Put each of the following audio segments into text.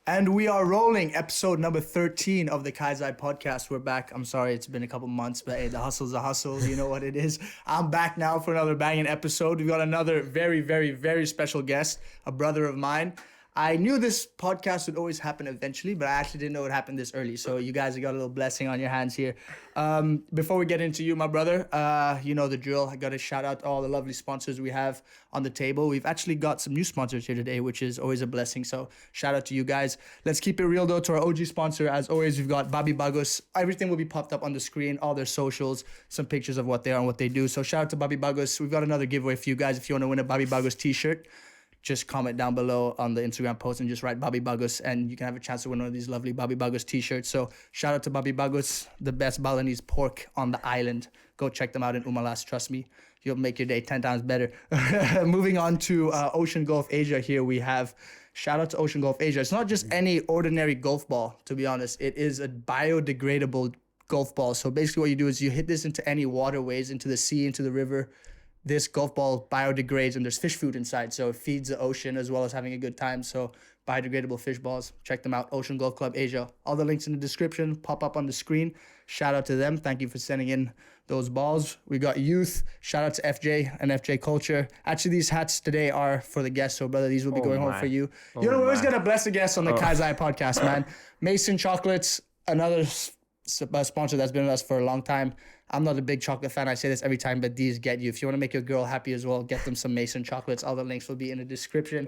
And we are rolling episode number 13 of the Kaizai podcast. We're back. I'm sorry, it's been a couple months, but hey, the hustle's a hustle. You know what it is. I'm back now for another banging episode. We've got another very, very, very special guest, a brother of mine. I knew this podcast would always happen eventually, but I actually didn't know it would happen this early. So you guys have got a little blessing on your hands here. Before we get into you, my brother, you know the drill. I got to shout out to all the lovely sponsors we have on the table. We've actually got some new sponsors here today, which is always a blessing. So shout out to you guys. Let's keep it real though to our OG sponsor. As always, we've got Babi Bagus. Everything will be popped up on the screen, all their socials, some pictures of what they are and what they do. So shout out to Babi Bagus. We've got another giveaway for you guys. If you want to win a Babi Bagus t-shirt, just comment down below on the Instagram post and just write Babi Bagus and you can have a chance to win one of these lovely Babi Bagus t-shirts. So shout out to Babi Bagus, the best Balinese pork on the island. Go check them out in Umalas. Trust me, you'll make your day 10 times better. Moving on to Ocean Golf Asia here, we have shout out to Ocean Golf Asia. It's not just any ordinary golf ball, to be honest. It is a biodegradable golf ball. So basically what you do is you hit this into any waterways, into the sea, into the river. This golf ball biodegrades and there's fish food inside. So it feeds the ocean as well as having a good time. So biodegradable fish balls. Check them out. Ocean Golf Club Asia. All the links in the description pop up on the screen. Shout out to them. Thank you for sending in those balls. We got youth. Shout out to FJ and FJ Culture. Actually, these hats today are for the guests. So brother, these will be going home for you. You know, we're always going to bless the guests on the Kaizai podcast, man. Mason Chocolates, another sponsor that's been with us for a long time. I'm not a big chocolate fan. I say this every time, but these get you. If you want to make your girl happy as well, get them some Mason chocolates. All the links will be in the description.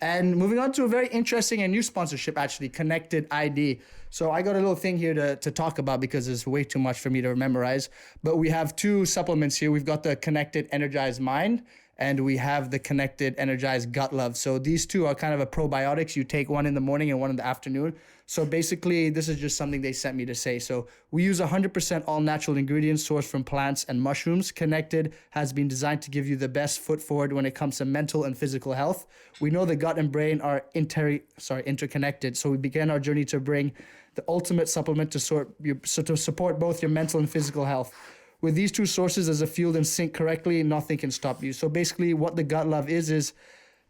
And moving on to a very interesting and new sponsorship, actually, Konnectid ID. So I got a little thing here to talk about because it's way too much for me to memorize. But we have two supplements here. We've got the Konnectid Energized Mind and we have the Konnectid Energized Gut Love. So these two are kind of a probiotics. You take one in the morning and one in the afternoon. So basically, this is just something they sent me to say. So we use 100% all natural ingredients sourced from plants and mushrooms. Konnectid has been designed to give you the best foot forward when it comes to mental and physical health. We know the gut and brain are interconnected. So we began our journey to bring the ultimate supplement to support both your mental and physical health. With these two sources as a fuel and sync correctly, nothing can stop you. So basically what the Gut Love is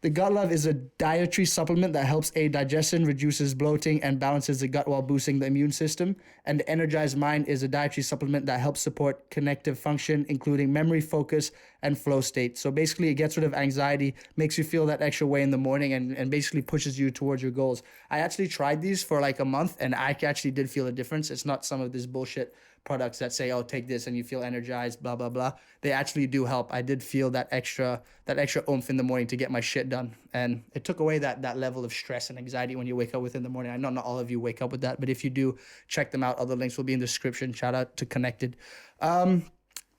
the Gut Love is a dietary supplement that helps aid digestion, reduces bloating, and balances the gut while boosting the immune system. And the Energized Mind is a dietary supplement that helps support connective function, including memory, focus, and flow state. So basically, it gets rid of anxiety, makes you feel that extra way in the morning, and basically pushes you towards your goals. I actually tried these for like a month, and I actually did feel a difference. It's not some of this bullshit products that say, oh, take this and you feel energized, blah, blah, blah. They actually do help. I did feel that extra oomph in the morning to get my shit done. And it took away that level of stress and anxiety when you wake up with in the morning. I know not all of you wake up with that, but if you do, check them out. Other links will be in the description. Shout out to Konnectid. And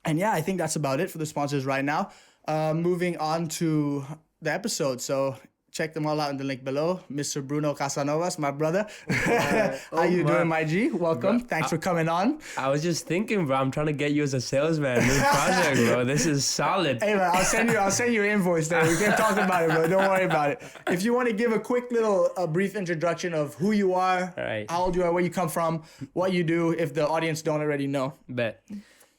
yeah, I think that's about it for the sponsors right now. Moving on to the episode. So check them all out in the link below. Mr. Bruno Casanovas, my brother. How you doing, my G? Welcome. Bro, thanks for coming on. I was just thinking, bro, I'm trying to get you as a salesman. NUDE Project, bro. This is solid. Hey, man, I'll send you an invoice there. We can talk about it, bro. Don't worry about it. If you want to give a quick little brief introduction of who you are, how old you are, where you come from, what you do, if the audience don't already know. Bet.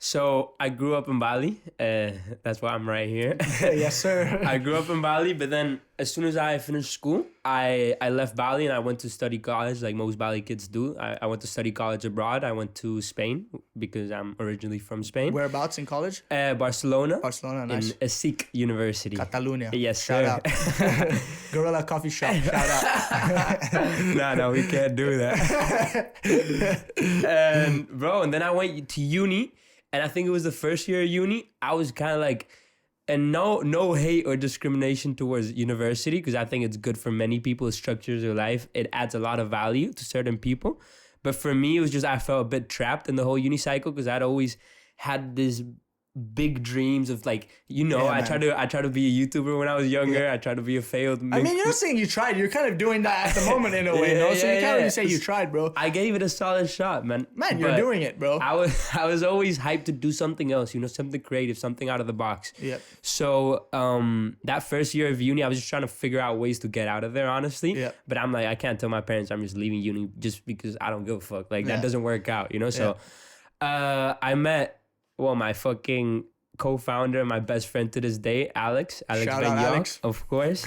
So I grew up in Bali. That's why I'm right here. Yes, sir. I grew up in Bali, but then as soon as I finished school, I left Bali and I went to study college like most Bali kids do. I went to study college abroad. I went to Spain because I'm originally from Spain. Whereabouts in college? Barcelona. Barcelona, nice. In ESIC University. Catalonia. Yes, Shout sir. out. Gorilla Coffee Shop. Shout out. No, we can't do that. And then I went to uni. And I think it was the first year of uni. I was kind of like, and no hate or discrimination towards university, because I think it's good for many people. It structures their life. It adds a lot of value to certain people. But for me, it was just, I felt a bit trapped in the whole uni cycle because I'd always had this big dreams of like, I tried to be a YouTuber when I was younger. Yeah. I tried to be a failed. I mean, you're not saying you tried. You're kind of doing that at the moment in a way, So you can't really say you tried, bro. I gave it a solid shot, man. You're doing it, bro. I was always hyped to do something else, something creative, something out of the box. Yeah. So that first year of uni, I was just trying to figure out ways to get out of there, honestly. Yeah. But I'm like, I can't tell my parents I'm just leaving uni just because I don't give a fuck. Like that doesn't work out, So I met my fucking co-founder and my best friend to this day, Alex Shout out Benyoc, Alex. of course.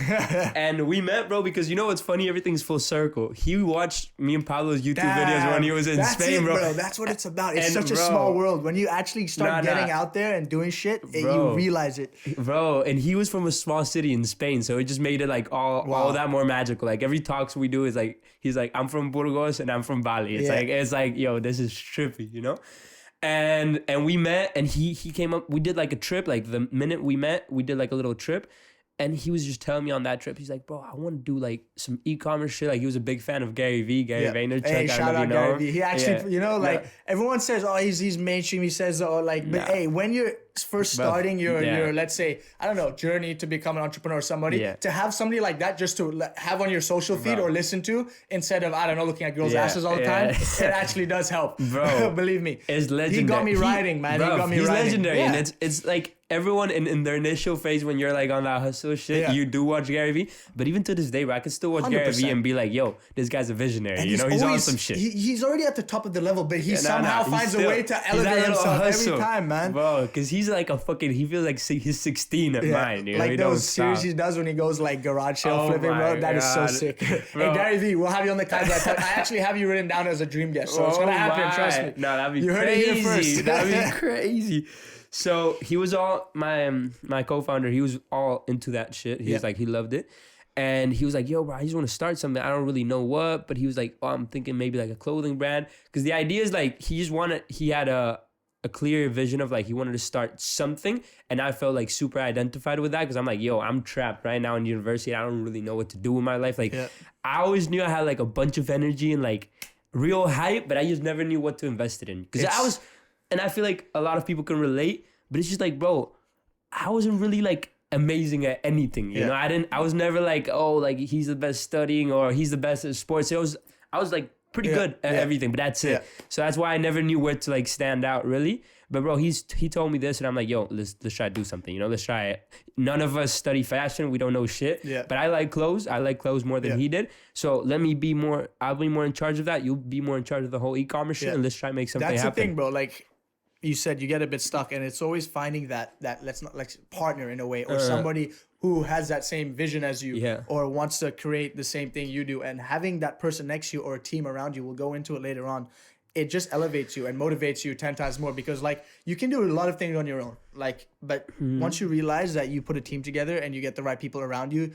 And we met, bro, because you know what's funny? Everything's full circle. He watched me and Pablo's YouTube videos when he was in Spain, bro. That's what it's about. It's And such a small world. When you actually start getting out there and doing shit, you realize it. Bro, and he was from a small city in Spain, so it just made it like all that more magical. Like every talks we do is like, he's like, I'm from Burgos and I'm from Bali. It's like, yo, this is trippy, you know? And we met, and he came up. We did like a trip. Like the minute we met, we did like a little trip. And he was just telling me on that trip, he's like, bro, I want to do like some e-commerce shit. Like he was a big fan of Gary Vaynerchuk. Hey, shout out Gary V. He actually, Yeah. everyone says, oh, he's mainstream. He says, but hey, when you're first starting your, let's say, I don't know, journey to become an entrepreneur or somebody, to have somebody like that just to have on your social feed or listen to instead of, I don't know, looking at girls' asses all the time, it actually does help. Bro. Believe me. It's legendary. He got me riding, man. Bro, he got me he's riding. legendary. Yeah. And it's like everyone in their initial phase when you're like on that hustle shit, you do watch Gary Vee. But even to this day, bro, I can still watch 100%. Gary Vee and be like, yo, this guy's a visionary. And he's on some shit. He's already at the top of the level, but he somehow finds a way to elevate himself every time, man. Bro, because he's like he feels like he's 16 at mine. You know? Like those series he does when he goes like garage sale flipping, bro. That is so sick. Hey, Gary Vee, we'll have you on the Kaizai. I actually have you written down as a dream guest, so it's going to happen, trust me. No, that'd be you crazy. Heard it here first. That'd be crazy. So he was all my co-founder. He was all into that shit. He was like, he loved it, and he was like, "Yo, bro, I just want to start something. I don't really know what." But he was like, "Oh, I'm thinking maybe like a clothing brand." Because the idea is like he had a clear vision of like he wanted to start something, and I felt like super identified with that because I'm like, "Yo, I'm trapped right now in university. I don't really know what to do with my life." Like, I always knew I had like a bunch of energy and like real hype, but I just never knew what to invest it in because and I feel like a lot of people can relate, but it's just like, bro, I wasn't really like amazing at anything, you know? I was never like, oh, like he's the best studying or he's the best at sports. I was like pretty good at everything, but that's it. So that's why I never knew where to like stand out really. But bro, he told me this and I'm like, yo, let's try to do something, you know? Let's try it. None of us study fashion. We don't know shit. Yeah. But I like clothes. I like clothes more than he did. So I'll be more in charge of that. You'll be more in charge of the whole e-commerce shit and let's try to make something happen. That's the thing, bro. Like, you said you get a bit stuck, and it's always finding that let's not like partner in a way, or somebody who has that same vision as you, or wants to create the same thing you do, and having that person next to you or a team around you. We'll go into it later on. It just elevates you and motivates you 10 times more because like you can do a lot of things on your own, like, but once you realize that you put a team together and you get the right people around you,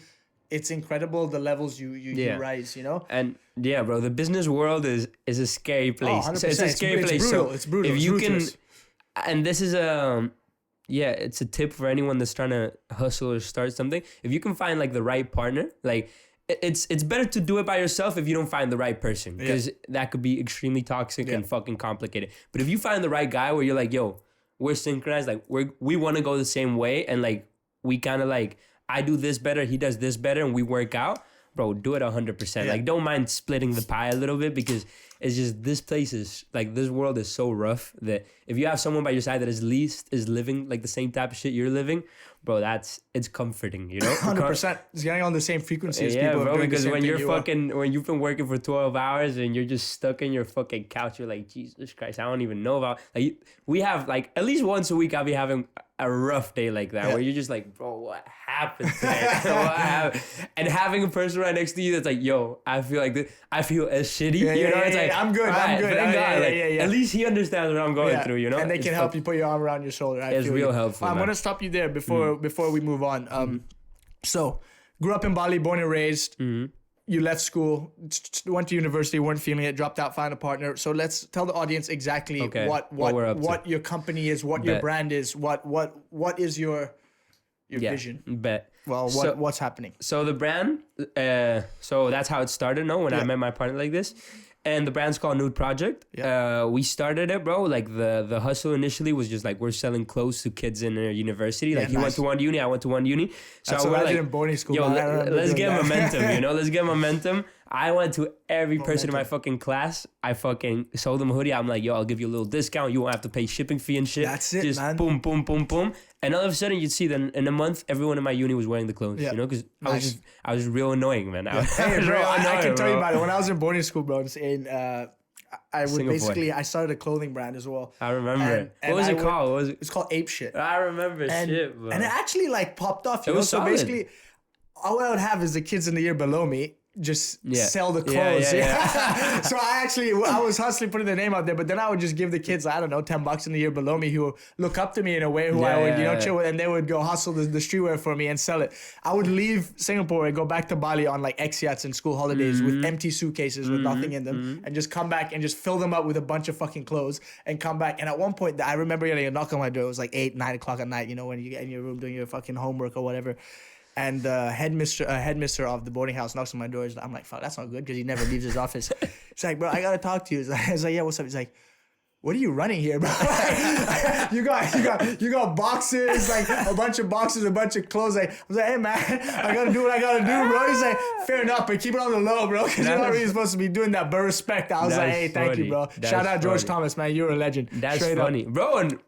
it's incredible the levels you rise, you know? And yeah, bro, the business world is a scary place. Oh, 100%. It's a scary place. Brutal. It's brutal. If it's you ruthless. can, and this is it's a tip for anyone that's trying to hustle or start something. If you can find like the right partner, like it's better to do it by yourself if you don't find the right person because that could be extremely toxic and fucking complicated. But if you find the right guy where you're like, yo, we're synchronized, like we want to go the same way, and like we kind of like I do this better, he does this better, and we work out. Bro, do it 100%. Like, don't mind splitting the pie a little bit because it's just this world is so rough that if you have someone by your side that is living like the same type of shit you're living, bro, it's comforting, you know? 100%. It's getting on the same frequency as people. Bro, doing because the same when you've been working for 12 hours and you're just stuck in your fucking couch, you're like, Jesus Christ, I don't even know about. Like, we have like at least once a week I'll be having a rough day like that where you're just like, bro, what happened today? What happened? And having a person right next to you that's like, yo, I feel like this, I feel as shitty. You know, it's like, I'm good. I'm good. Thank God. At least he understands what I'm going through, you know? And they can help you put your arm around your shoulder. It's real helpful. I'm going to stop you there before we move on. So, grew up in Bali, born and raised. You left school, went to university, weren't feeling it, dropped out, found a partner. So let's tell the audience exactly what your company is, what your brand is, what is your vision. Bet. Well, what's happening? So the brand, so that's how it started. No, when I met my partner like this. And the brand's called NUDE Project. We started it, bro. Like the hustle initially was just like we're selling clothes to kids in a university. Like he went to one uni, I went to one uni. So we're like, in boarding school. Yo, let's get momentum. You know, let's get momentum. I went to every person in my fucking class. I fucking sold them a hoodie. I'm like, yo, I'll give you a little discount. You won't have to pay shipping fee and shit. That's it, just man. Boom, boom, boom, boom. And all of a sudden, you'd see that in a month, everyone in my uni was wearing the clothes. You know, because I was real annoying, man. Hey, bro, I can tell you about it. When I was in boarding school, bro, I would Singapore. basically, I started a clothing brand as well. I remember. And What was it called? What was it? It's called Ape Shit. I remember And, shit, bro. and it actually like popped off. You It know? was So solid. basically, all I would have is the kids in the year below me just sell the Yeah, clothes. yeah. So I was hustling putting the name out there, but then I would just give the kids, I don't know, $10 in the year below me who look up to me in a way, who I would, chill with, and they would go hustle the streetwear for me and sell it. I would leave Singapore and go back to Bali on like X-yachts and school holidays with empty suitcases with nothing in them and just come back and just fill them up with a bunch of fucking clothes and come back. And at one point, I remember getting a knock on my door. It was like 8, 9 o'clock at night, when you get in your room doing your fucking homework or whatever. And the headmister of the boarding house knocks on my door. I'm like, fuck, that's not good because he never leaves his office. He's like, bro, I gotta talk to you. I was like, yeah, what's up? He's like, what are you running here, bro? you got boxes, like a bunch of boxes, a bunch of clothes. Like, I was like, hey man, I gotta do what I gotta do, bro. He's like, fair enough, but keep it on the low, bro, because you're not really supposed to be doing that. But respect. I was like, hey, thank you, bro. Shout out George Thomas, man. You're a legend. That's straight funny, up. bro. And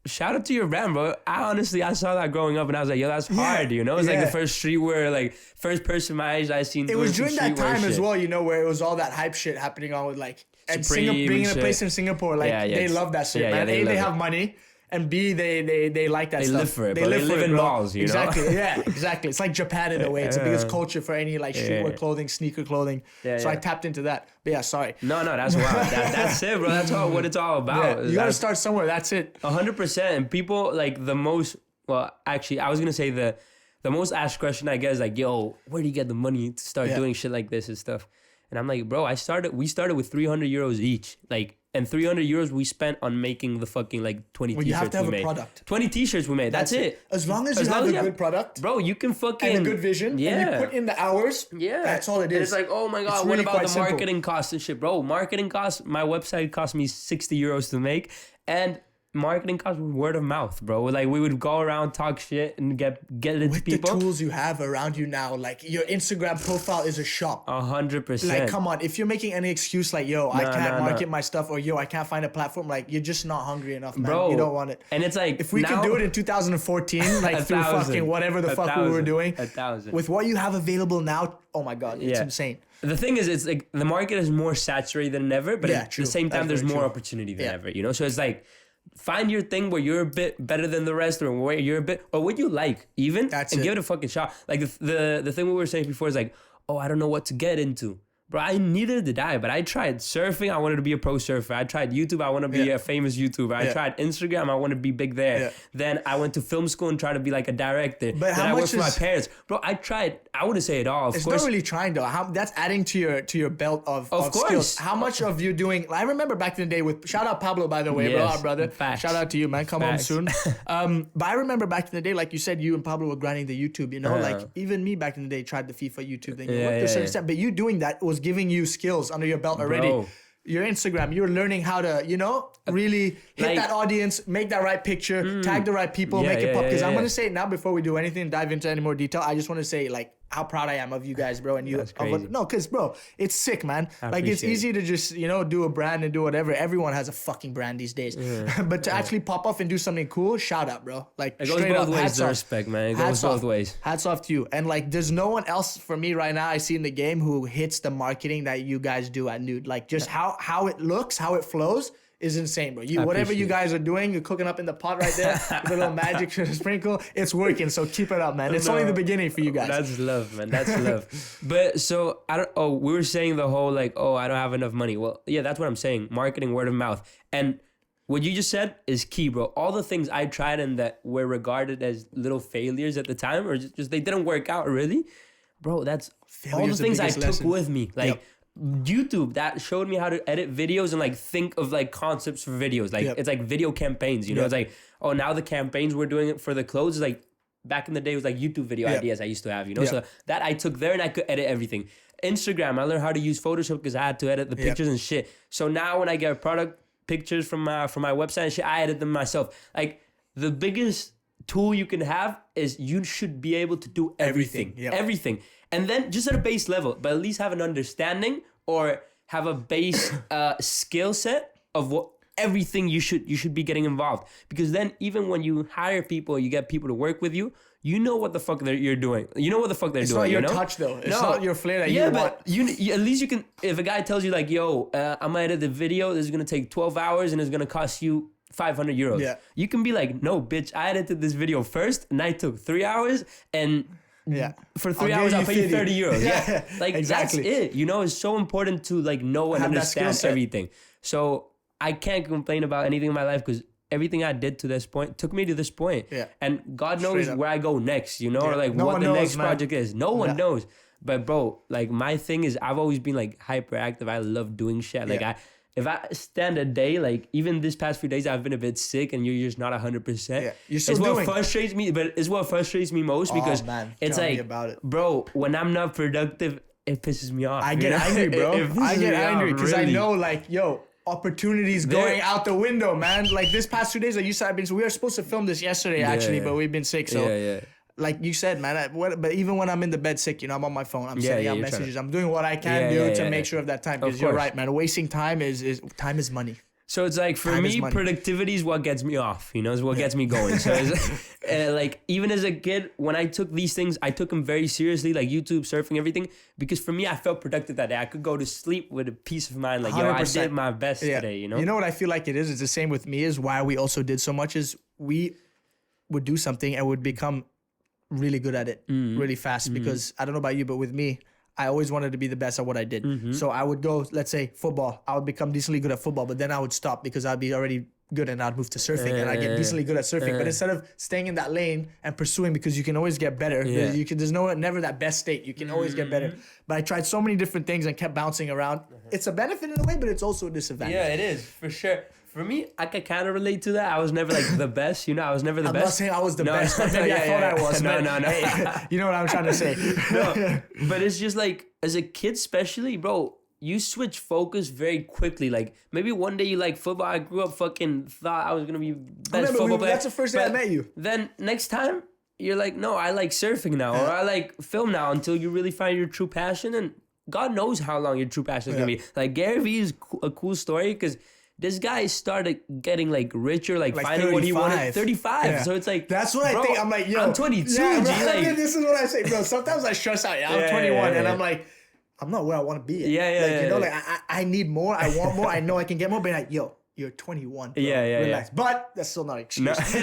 shout out to your brand, bro. I saw that growing up and I was like, yo, that's hard, It's like the first streetwear, like first person my age I seen. It was during that time shit as well, where it was all that hype shit happening on with like, and Supreme being in a shit. place in Singapore, like they love that shit, man. A, they have money. And B, they like that stuff. Live for it, bro. They live in malls, you know? Exactly, yeah, exactly. It's like Japan in a way. It's the biggest culture for any like streetwear clothing, sneaker clothing. So I tapped into that. But yeah, sorry. No, that's wild. That's it, bro. That's what it's all about. Yeah, you gotta start somewhere. That's it. 100%. And people like the most, well, actually, I was gonna say the most asked question I get is like, yo, where do you get the money to start doing shit like this and stuff? And I'm like, bro, we started with 300 euros each. Like, and 300 euros we spent on making the fucking like 20 t-shirts you have to have we a made. product. 20 t-shirts we made. That's it. As long as you have a good product. Bro, you can fucking... And a good vision. Yeah. And you put in the hours. Yeah. That's all it is. And it's like, oh my God, really what about the simple. marketing costs and shit? Bro, marketing costs, my website cost me 60 euros to make. And marketing costs were word of mouth, bro. Like we would go around, talk shit and get it with to people. The tools you have around you now, like your Instagram profile is a shop. 100%. Like, come on, if you're making any excuse like, yo, I can't market my stuff, or yo, I can't find a platform, like you're just not hungry enough, man. Bro, you don't want it. And it's like, if we could do it in 2014, like through fucking whatever the fuck we were doing, 1,000. with what you have available now, oh my God, it's insane. The thing is, it's like the market is more saturated than ever, but at the same time, there's more opportunity than ever, So it's like, find your thing where you're a bit better than the rest, or where you're a bit, or what you like, even, give it a fucking shot. Like the thing we were saying before is like, oh, I don't know what to get into. Bro, neither did I, but I tried surfing. I wanted to be a pro surfer. I tried YouTube. I want to be a famous YouTuber. I tried Instagram. I want to be big there. Yeah. Then I went to film school and tried to be like a director. But then how I much worked for my parents. Bro, I tried. I wouldn't say it all. Of it's course. not really trying though. That's adding to your belt of course. skills. How much of you doing? I remember back in the day with shout out Pablo, by the way, bro, our brother. Facts. Shout out to you, man. Come home soon. But I remember back in the day, like you said, you and Pablo were grinding the YouTube. Like even me back in the day tried the FIFA YouTube thing. To a certain extent, but you doing that was giving you skills under your belt already. Bro. Your Instagram, you're learning how to, really hit that audience, make that right picture, tag the right people, make it pop. Because I'm gonna say it now before we do anything, dive into any more detail. I just want to say like how proud I am of you guys, bro, and you. That's crazy. No, because bro, it's sick, man. Like it's easy to just do a brand and do whatever. Everyone has a fucking brand these days, but to actually pop off and do something cool, shout out, bro. Like it goes straight both up, ways. The respect, man. It goes both ways. Hats off to you. And like, there's no one else for me right now I see in the game who hits the marketing that you guys do at NUDE. Like just how it looks, how it flows is insane, bro. Whatever you guys are doing, you're cooking up in the pot right there with a little magic sprinkle. It's working, so keep it up, man. It's only the beginning for you guys. That's love, man. That's love. But so we were saying the whole like, oh, I don't have enough money. Well, yeah, that's what I'm saying. Marketing, word of mouth, and what you just said is key, bro. All the things I tried and that were regarded as little failures at the time, or just they didn't work out really, bro. That's all the things I took with me, like. YouTube that showed me how to edit videos and like think of like concepts for videos. Like it's like video campaigns, It's like, oh, now the campaigns we're doing it for the clothes. Like back in the day, it was like YouTube video ideas I used to have, So that I took there and I could edit everything. Instagram, I learned how to use Photoshop because I had to edit the pictures and shit. So now when I get product pictures from my website and shit, I edit them myself. Like the biggest tool you can have is you should be able to do everything. Everything. And then just at a base level, but at least have an understanding or have a base skill set of what everything you should be getting involved. Because then even when you hire people, you get people to work with you, you know what the fuck you're doing. You know what the fuck they're It's doing. not your you know? touch though. It's not your flair that you want. But you at least you can. If a guy tells you like, yo, I'm gonna edit the video. This is gonna take 12 hours and it's gonna cost you 500 euros. Yeah. You can be like, no, bitch, I edited this video first and I took 3 hours and. Yeah. For 3 hours, I'll pay you 30 euros. Yeah. Like, exactly. That's it. You know, it's so important to, like, know and Have that understand skill set. everything. So, I can't complain about anything in my life because everything I did to this point took me to this point. Yeah. And God knows where I go next, you know, or, like, No what one the knows, next man. project is. No one knows. But, bro, like, my thing is I've always been, like, hyperactive. I love doing shit. Like, if I stand a day, like even this past few days, I've been a bit sick and you're just not 100%. Yeah. You're still it's what doing. frustrates me, but it's what frustrates me most because it's Tell me like, about it. bro, when I'm not productive, it pisses me off. I get angry, bro. I get angry because I know, like, yo, opportunities going out the window, man. Like this past 2 days, like you said, we were supposed to film this yesterday, actually, but we've been sick. So, like you said, man. But even when I'm in the bed sick, you know, I'm on my phone. I'm sending out messages. I'm doing what I can do to make sure of that time. Because you're right, man. Wasting time is money. So it's like for Time me, is money. productivity is what gets me off. You know, is what gets me going. So it's, like even as a kid, when I took these things, I took them very seriously, like YouTube, surfing, everything. Because for me, I felt productive that day. I could go to sleep with a peace of mind, like 100%. Yo, I did my best today. You know. You know what I feel like it is? It's the same with me. Is why we also did so much. Is we would do something and would become really good at it really fast. Because I don't know about you, but with me, I always wanted to be the best at what I did. So I would go, let's say football. I would become decently good at football, but then I would stop because I'd be already good and I'd move to surfing and I get decently good at surfing. But instead of staying in that lane and pursuing, because you can always get better. There's never that best state. You can always get better. But I tried so many different things and kept bouncing around. It's a benefit in a way, but it's also a disadvantage. Yeah, it is for sure. For me, I could kind of relate to that. I was never like the best, you know. I was never the best. I'm not saying I was the best, but maybe I thought I was. No. Hey, you know what I'm trying to say. No, but it's just like, as a kid especially, bro, you switch focus very quickly. Like, maybe one day you like football. I grew up fucking thought I was going to be best football player. That's the first day I met you. Then next time, you're like, no, I like surfing now. Or I like film now, until you really find your true passion. And God knows how long your true passion is going to be. Like, Gary Vee is a cool story because this guy started getting like richer, like finding 35. What he wanted. 35. Yeah. So it's like, that's what I think. I'm like, yo, I'm 22. Yeah, bro, like, this is what I say, bro. Sometimes I stress out. I'm 21 and I'm like, I'm not where I want to be. You know, like I need more. I want more. I know I can get more. But like, yo, you're 21. Bro. Relax. But that's still not an excuse. No. That's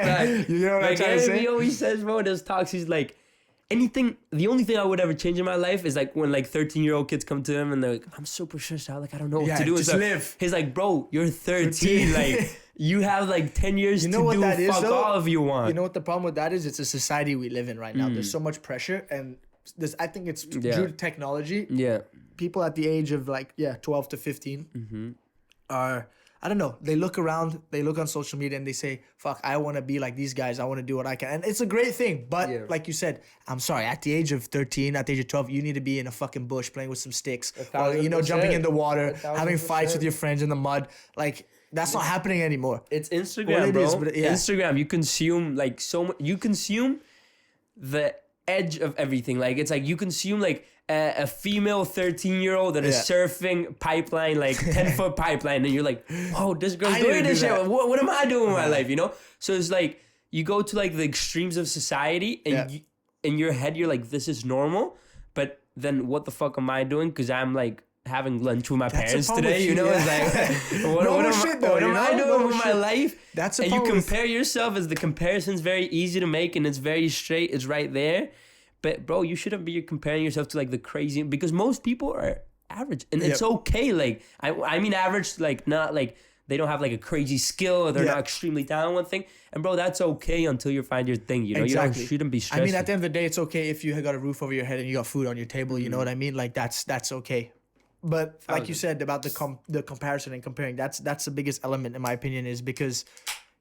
right. You know what I'm trying to say? He always says, bro, in his talks, he's like, the only thing I would ever change in my life is like when like 13-year-old kids come to him and they're like, I'm super stressed out, like I don't know what to do. Just live. He's like, bro, you're 13. Like you have like 10 years to do fuck all if you want. You know what the problem with that is? It's a society we live in right now. There's so much pressure, and I think it's due to technology. Yeah. People at the age of like 12 to 15 are, I don't know, they look around, they look on social media and they say, fuck, I want to be like these guys. I want to do what I can. And it's a great thing. But like you said, I'm sorry, at the age of 13, at the age of 12, you need to be in a fucking bush playing with some sticks. Or, you know, jumping in the water, having fights with your friends in the mud. Like, that's not happening anymore. It's Instagram, bro. Instagram, you consume like so much. You consume the edge of everything. Like, it's like you consume like a female 13-year-old that is surfing pipeline, like 10-foot pipeline, and you're like, whoa, this girl's doing this shit. What am I doing with my life, you know? So it's like you go to like the extremes of society, and you, in your head you're like, this is normal, but then what the fuck am I doing? Because I'm like having lunch with my parents today, you know? It's like, what am I doing with my life? That's and you compare yourself, as the comparison's very easy to make and it's very straight, it's right there. But bro, you shouldn't be comparing yourself to like the crazy, because most people are average, and it's okay. Like I mean average, like not like they don't have like a crazy skill or they're not extremely down one thing. And bro, that's okay until you find your thing. You know, you shouldn't be stressed. I mean, at the end of the day, it's okay if you got a roof over your head and you got food on your table. You know what I mean? Like that's okay. But like you said about the comparison and comparing, that's the biggest element in my opinion, is because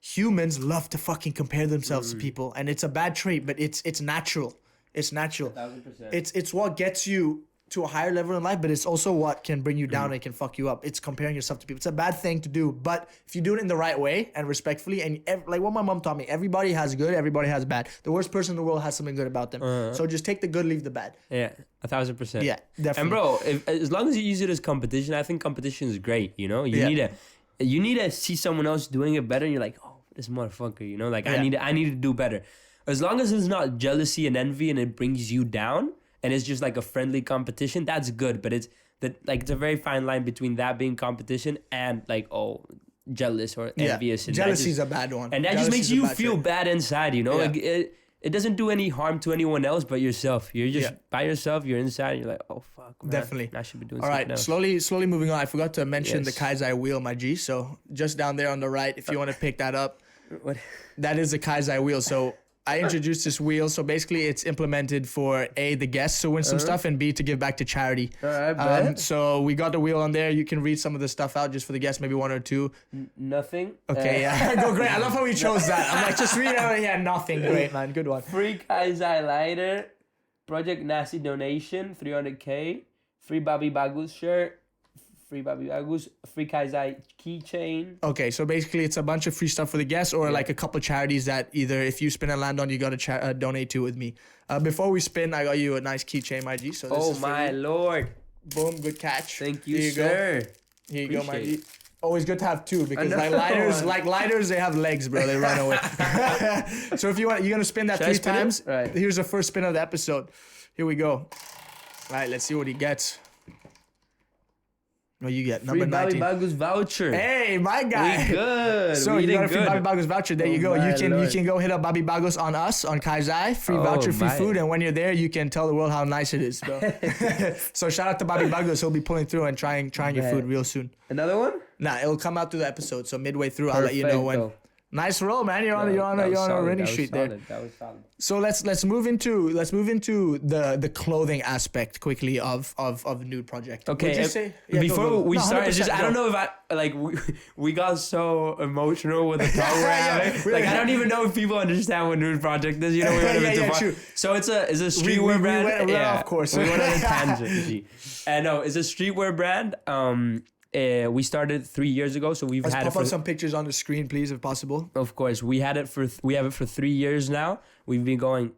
humans love to fucking compare themselves to people, and it's a bad trait, but it's natural. It's natural. 1,000%. It's what gets you to a higher level in life, but it's also what can bring you down and can fuck you up. It's comparing yourself to people. It's a bad thing to do, but if you do it in the right way and respectfully, and like what my mom taught me, everybody has good, everybody has bad. The worst person in the world has something good about them. So just take the good, leave the bad. Yeah, 1,000%. Yeah, definitely. And bro, as long as you use it as competition, I think competition is great. You know, you need to see someone else doing it better, and you're like, oh, this motherfucker, you know, like I need to do better. As long as it's not jealousy and envy and it brings you down and it's just like a friendly competition, that's good. But it's it's a very fine line between that being competition and like, oh, jealous or envious. And jealousy is a bad one. And that just makes you feel bad inside, you know? Like it doesn't do any harm to anyone else but yourself. You're just by yourself, you're inside and you're like, oh fuck, man. Definitely. I should be doing something else. Slowly moving on. I forgot to mention the Kaizai wheel, my G. So just down there on the right, if you want to pick that up, that is the Kaizai wheel. So I introduced this wheel. So basically it's implemented for A, the guests to win some stuff, and B, to give back to charity. So we got the wheel on there. You can read some of the stuff out just for the guests, maybe one or two. Nothing. Okay, Go great. I love how we chose that. I'm like, just read it out. Yeah, nothing. Great, man. Good one. Free Kaizai lighter. Project Nasi donation, 300K. Free Babi Bagus shirt. Free Babi Bagus, free Kaizai keychain. Okay, so basically it's a bunch of free stuff for the guests or like a couple of charities that either if you spin and land on, you got to donate to with me. Before we spin, I got you a nice keychain, my G. So this is my lord. Boom, good catch. Thank you, sir. Here you go, my G. Always good to have two because lighters, they have legs, bro. They run away. So if you're gonna spin that 3 times. Right. Here's the first spin of the episode. Here we go. All right, let's see what he gets. What you get? Number 19. Free Babi Bagus voucher. Hey, my guy. We good. So you got a free Babi Bagus voucher. There you go. You can go hit up Babi Bagus on us on Kaizai. Free voucher, free food, and when you're there, you can tell the world how nice it is, bro. So shout out to Babi Bagus. He'll be pulling through and trying your food real soon. Another one? Nah, it'll come out through the episode. So midway through, I'll let you know when. Nice roll, man. You're on a winning streak there. That was solid. So let's move into the clothing aspect quickly of NUDE Project. Okay. Before we start, I don't know if we got so emotional with the talk we're having. I don't even know if people understand what NUDE Project is. You know, we went a bit too far. So it's a streetwear brand. Of course. We went on a tangent. No, it's a streetwear brand. We started 3 years ago, so Let's pop up some pictures on the screen, please, if possible. Of course, we have it for 3 years now. We've been going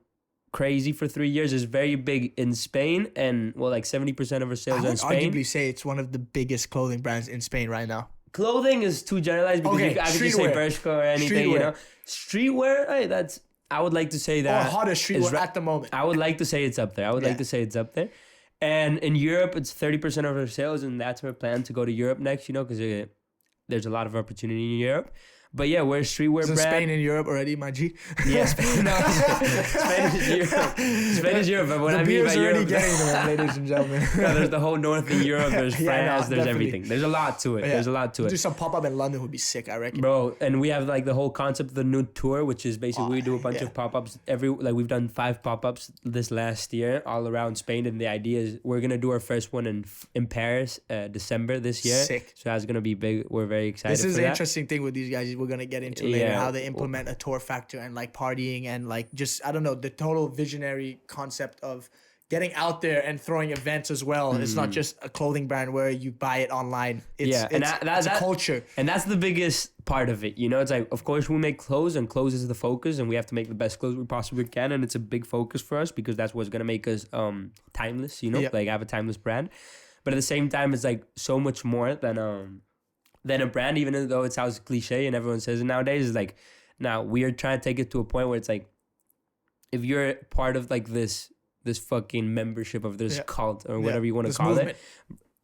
crazy for 3 years. It's very big in Spain, and 70% of our sales are in Spain. I would arguably say it's one of the biggest clothing brands in Spain right now. Clothing is too generalized because I could just say Bershka or anything, you know. Streetwear, hey, I would like to say that. Or hottest streetwear at the moment. I would like to say it's up there. And in Europe, it's 30% of our sales, and that's our plan to go to Europe next, you know, because there's a lot of opportunity in Europe. But yeah, we're a streetwear brand. Spain and Europe already, my G? Yeah, Spain. No, Spain is Europe. Spain is Europe, but when I mean by Europe, getting them, ladies and gentlemen. No, there's the whole north of Europe. There's France. There's everything. There's a lot to it. Yeah. There's a lot to it. Do some pop up in London would be sick, I reckon. Bro, and we have the whole concept of the NUDE tour, which is basically we do a bunch of pop ups. We've done 5 pop ups this last year all around Spain, and the idea is we're gonna do our first one in Paris, December this year. Sick. So that's gonna be big. We're very excited. This is the interesting thing with these guys. We're gonna get into later how they implement a tour factor and partying and just I don't know, the total visionary concept of getting out there and throwing events as well. It's not just a clothing brand where you buy it online. It's a culture. And that's the biggest part of it. You know, it's of course we make clothes, and clothes is the focus, and we have to make the best clothes we possibly can, and it's a big focus for us because that's what's gonna make us timeless, you know, have a timeless brand. But at the same time, it's so much more than a brand, even though it sounds cliche and everyone says it nowadays. Is now we are trying to take it to a point where it's if you're part of this fucking membership of this cult or whatever you want to call it,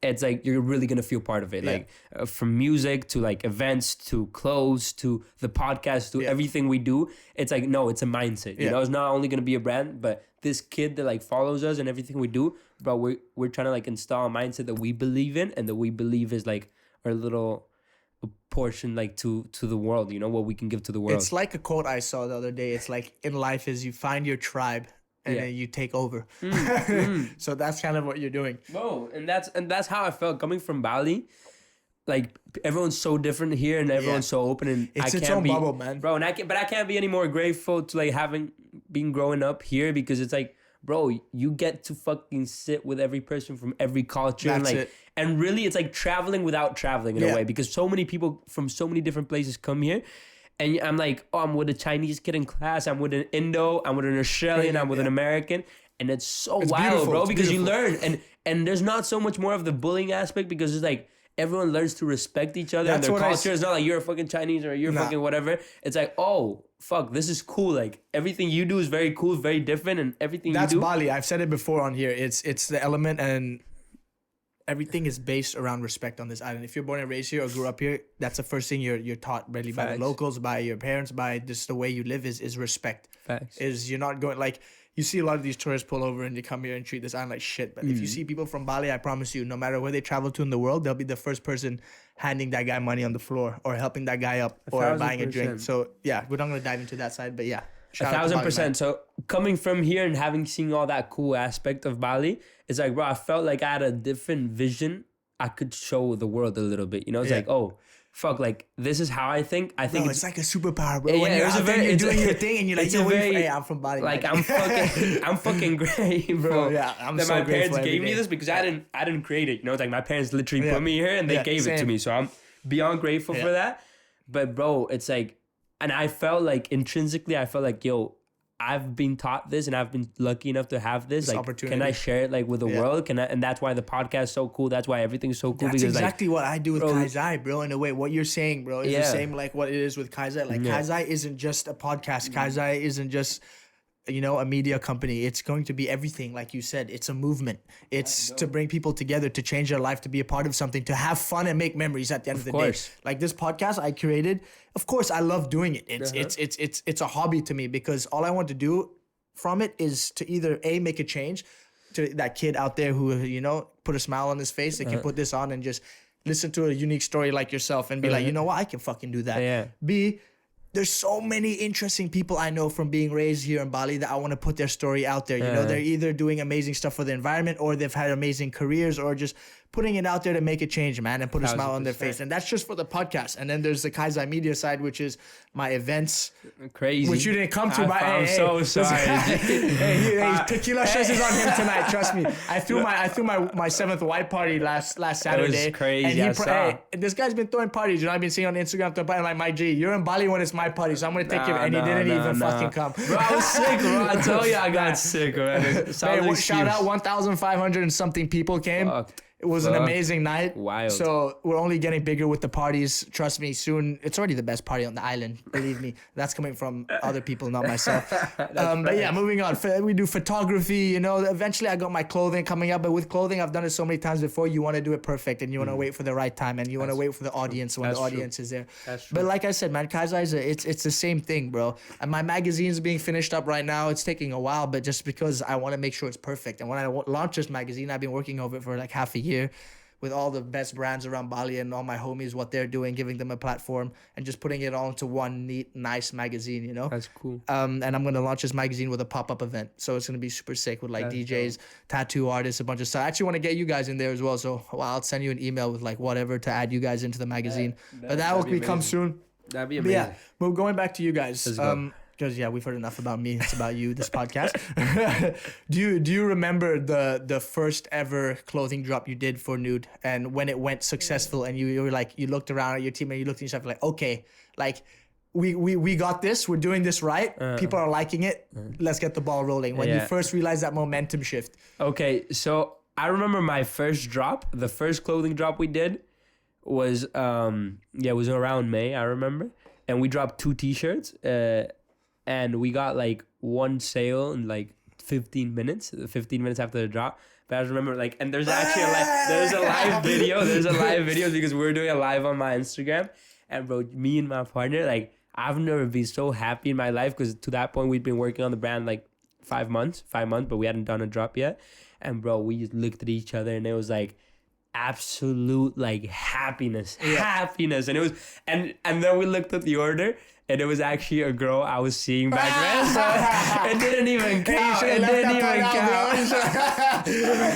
it's you're really gonna feel part of it. From music to events to clothes to the podcast to everything we do, it's no, it's a mindset. You know, it's not only gonna be a brand, but this kid that follows us and everything we do, bro. We're trying to install a mindset that we believe in and that we believe is our little portion to the world, you know, what we can give to the world. It's like a quote I saw the other day. It's in life is you find your tribe and then you take over. So that's kind of what you're doing. Whoa, and that's how I felt coming from Bali. Everyone's so different here and everyone's so open, and it's its own bubble, man. Bro, and I can't be any more grateful to having been growing up here because it's bro, you get to fucking sit with every person from every culture. That's it. And really, it's traveling without traveling in a way, because so many people from so many different places come here. And I'm I'm with a Chinese kid in class. I'm with an Indo. I'm with an Australian. I'm with an American. And it's wild, beautiful. Bro, because you learn. And there's not so much more of the bullying aspect because it's everyone learns to respect each other and their culture. It's not like you're a fucking Chinese or you're fucking whatever. It's like, oh, fuck, this is cool. Like, everything you do is very cool, very different, and everything you do. That's Bali. I've said it before on here. It's the element, and everything is based around respect on this island. If you're born and raised here or grew up here, that's the first thing you're taught really by the locals, by your parents, by just the way you live is respect. Facts. Is you're not going like you see a lot of these tourists pull over and they come here and treat this island like shit. But if you see people from Bali, I promise you, no matter where they travel to in the world, they'll be the first person handing that guy money on the floor or helping that guy up or buying a drink. So yeah, we're not gonna dive into that side, but yeah. 1,000%. So coming from here and having seen all that cool aspect of Bali, it's like, bro, I felt like I had a different vision. I could show the world a little bit. You know, it's like, oh, fuck, like this is how I think. I think it's like a superpower, bro. Yeah, when you're out there, you're doing your thing, and you're like, yo, hey, I'm from Bali. Like I'm fucking great, bro. Yeah, I'm that so my parents grateful gave me this because I didn't create it. You know, it's like my parents literally put me here and they gave it to me. So I'm beyond grateful for that. But bro, it's like, and I felt like intrinsically, I felt like, yo, I've been taught this and I've been lucky enough to have this. Like, can I share it like with the world? Can I? And that's why the podcast is so cool. That's why everything's so cool. That's exactly what I do with Kaizai, bro. In a way, what you're saying, bro, is the same like what it is with Kaizai. Like Kaizai isn't just a podcast. Kaizai isn't just, you know, a media company. It's going to be everything. Like you said, it's a movement. It's to bring people together, to change their life, to be a part of something, to have fun and make memories at the end of the day. Like this podcast I created, of course, I love doing it. It's a hobby to me because all I want to do from it is to either make a change to that kid out there who, you know, put a smile on his face. They can put this on and just listen to a unique story like yourself and be like, you know what, I can fucking do that. B, there's so many interesting people I know from being raised here in Bali that I want to put their story out there. You know, they're either doing amazing stuff for the environment or they've had amazing careers or just putting it out there to make a change, man, and put a smile on their face. And that's just for the podcast. And then there's the Kaizai media side, which is my events. Crazy. Which you didn't come to. I'm so sorry. Tequila shows is on him tonight. Trust me. I threw my seventh white party last Saturday. It was crazy. And this guy's been throwing parties. You know, I've been seeing on Instagram throwing parties like, my G, you're in Bali when it's my party, so I'm gonna take you. And he didn't even fucking come. Bro, I was sick, bro. I tell you, I got sick, man. Shout out 1,500 and something people came. It was an amazing night. Wild. So we're only getting bigger with the parties. Trust me, soon. It's already the best party on the island. Believe me. That's coming from other people, not myself. But yeah, moving on. We do photography, you know. Eventually I got my clothing coming up. But with clothing, I've done it so many times before. You want to do it perfect. And you want to wait for the right time. And you want to wait for the audience when the audience is there. That's true. But like I said, man, Kaizai, it's the same thing, bro. And my magazine's being finished up right now. It's taking a while. But just because I want to make sure it's perfect. And when I launch this magazine, I've been working over it for like half a year, with all the best brands around Bali and all my homies, what they're doing, giving them a platform and just putting it all into one neat, nice magazine, you know? That's cool. And I'm going to launch this magazine with a pop-up event. So it's going to be super sick with like DJs, tattoo artists, a bunch of stuff. I actually want to get you guys in there as well. So I'll send you an email with like whatever to add you guys into the magazine. But that will come soon. That'd be amazing. But yeah, well, going back to you guys. Because we've heard enough about me. It's about you, this podcast. Do you remember the first ever clothing drop you did for Nude, and when it went successful, and you were like, you looked around at your team and you looked at yourself like, okay, like we got this, we're doing this right, people are liking it, let's get the ball rolling. When you first realized that momentum shift. Okay, so I remember my first drop, the first clothing drop we did was it was around May, I remember, and we dropped 2 t-shirts. And we got like one sale in like 15 minutes after the drop. But I just remember like, and there's actually there's a live video because we were doing a live on my Instagram. And bro, me and my partner, like I've never been so happy in my life because to that point we'd been working on the brand like 5 months, but we hadn't done a drop yet. And bro, we just looked at each other and it was like absolute like happiness. And it was, and then we looked at the order. And it was actually a girl I was seeing back then. So it didn't even count.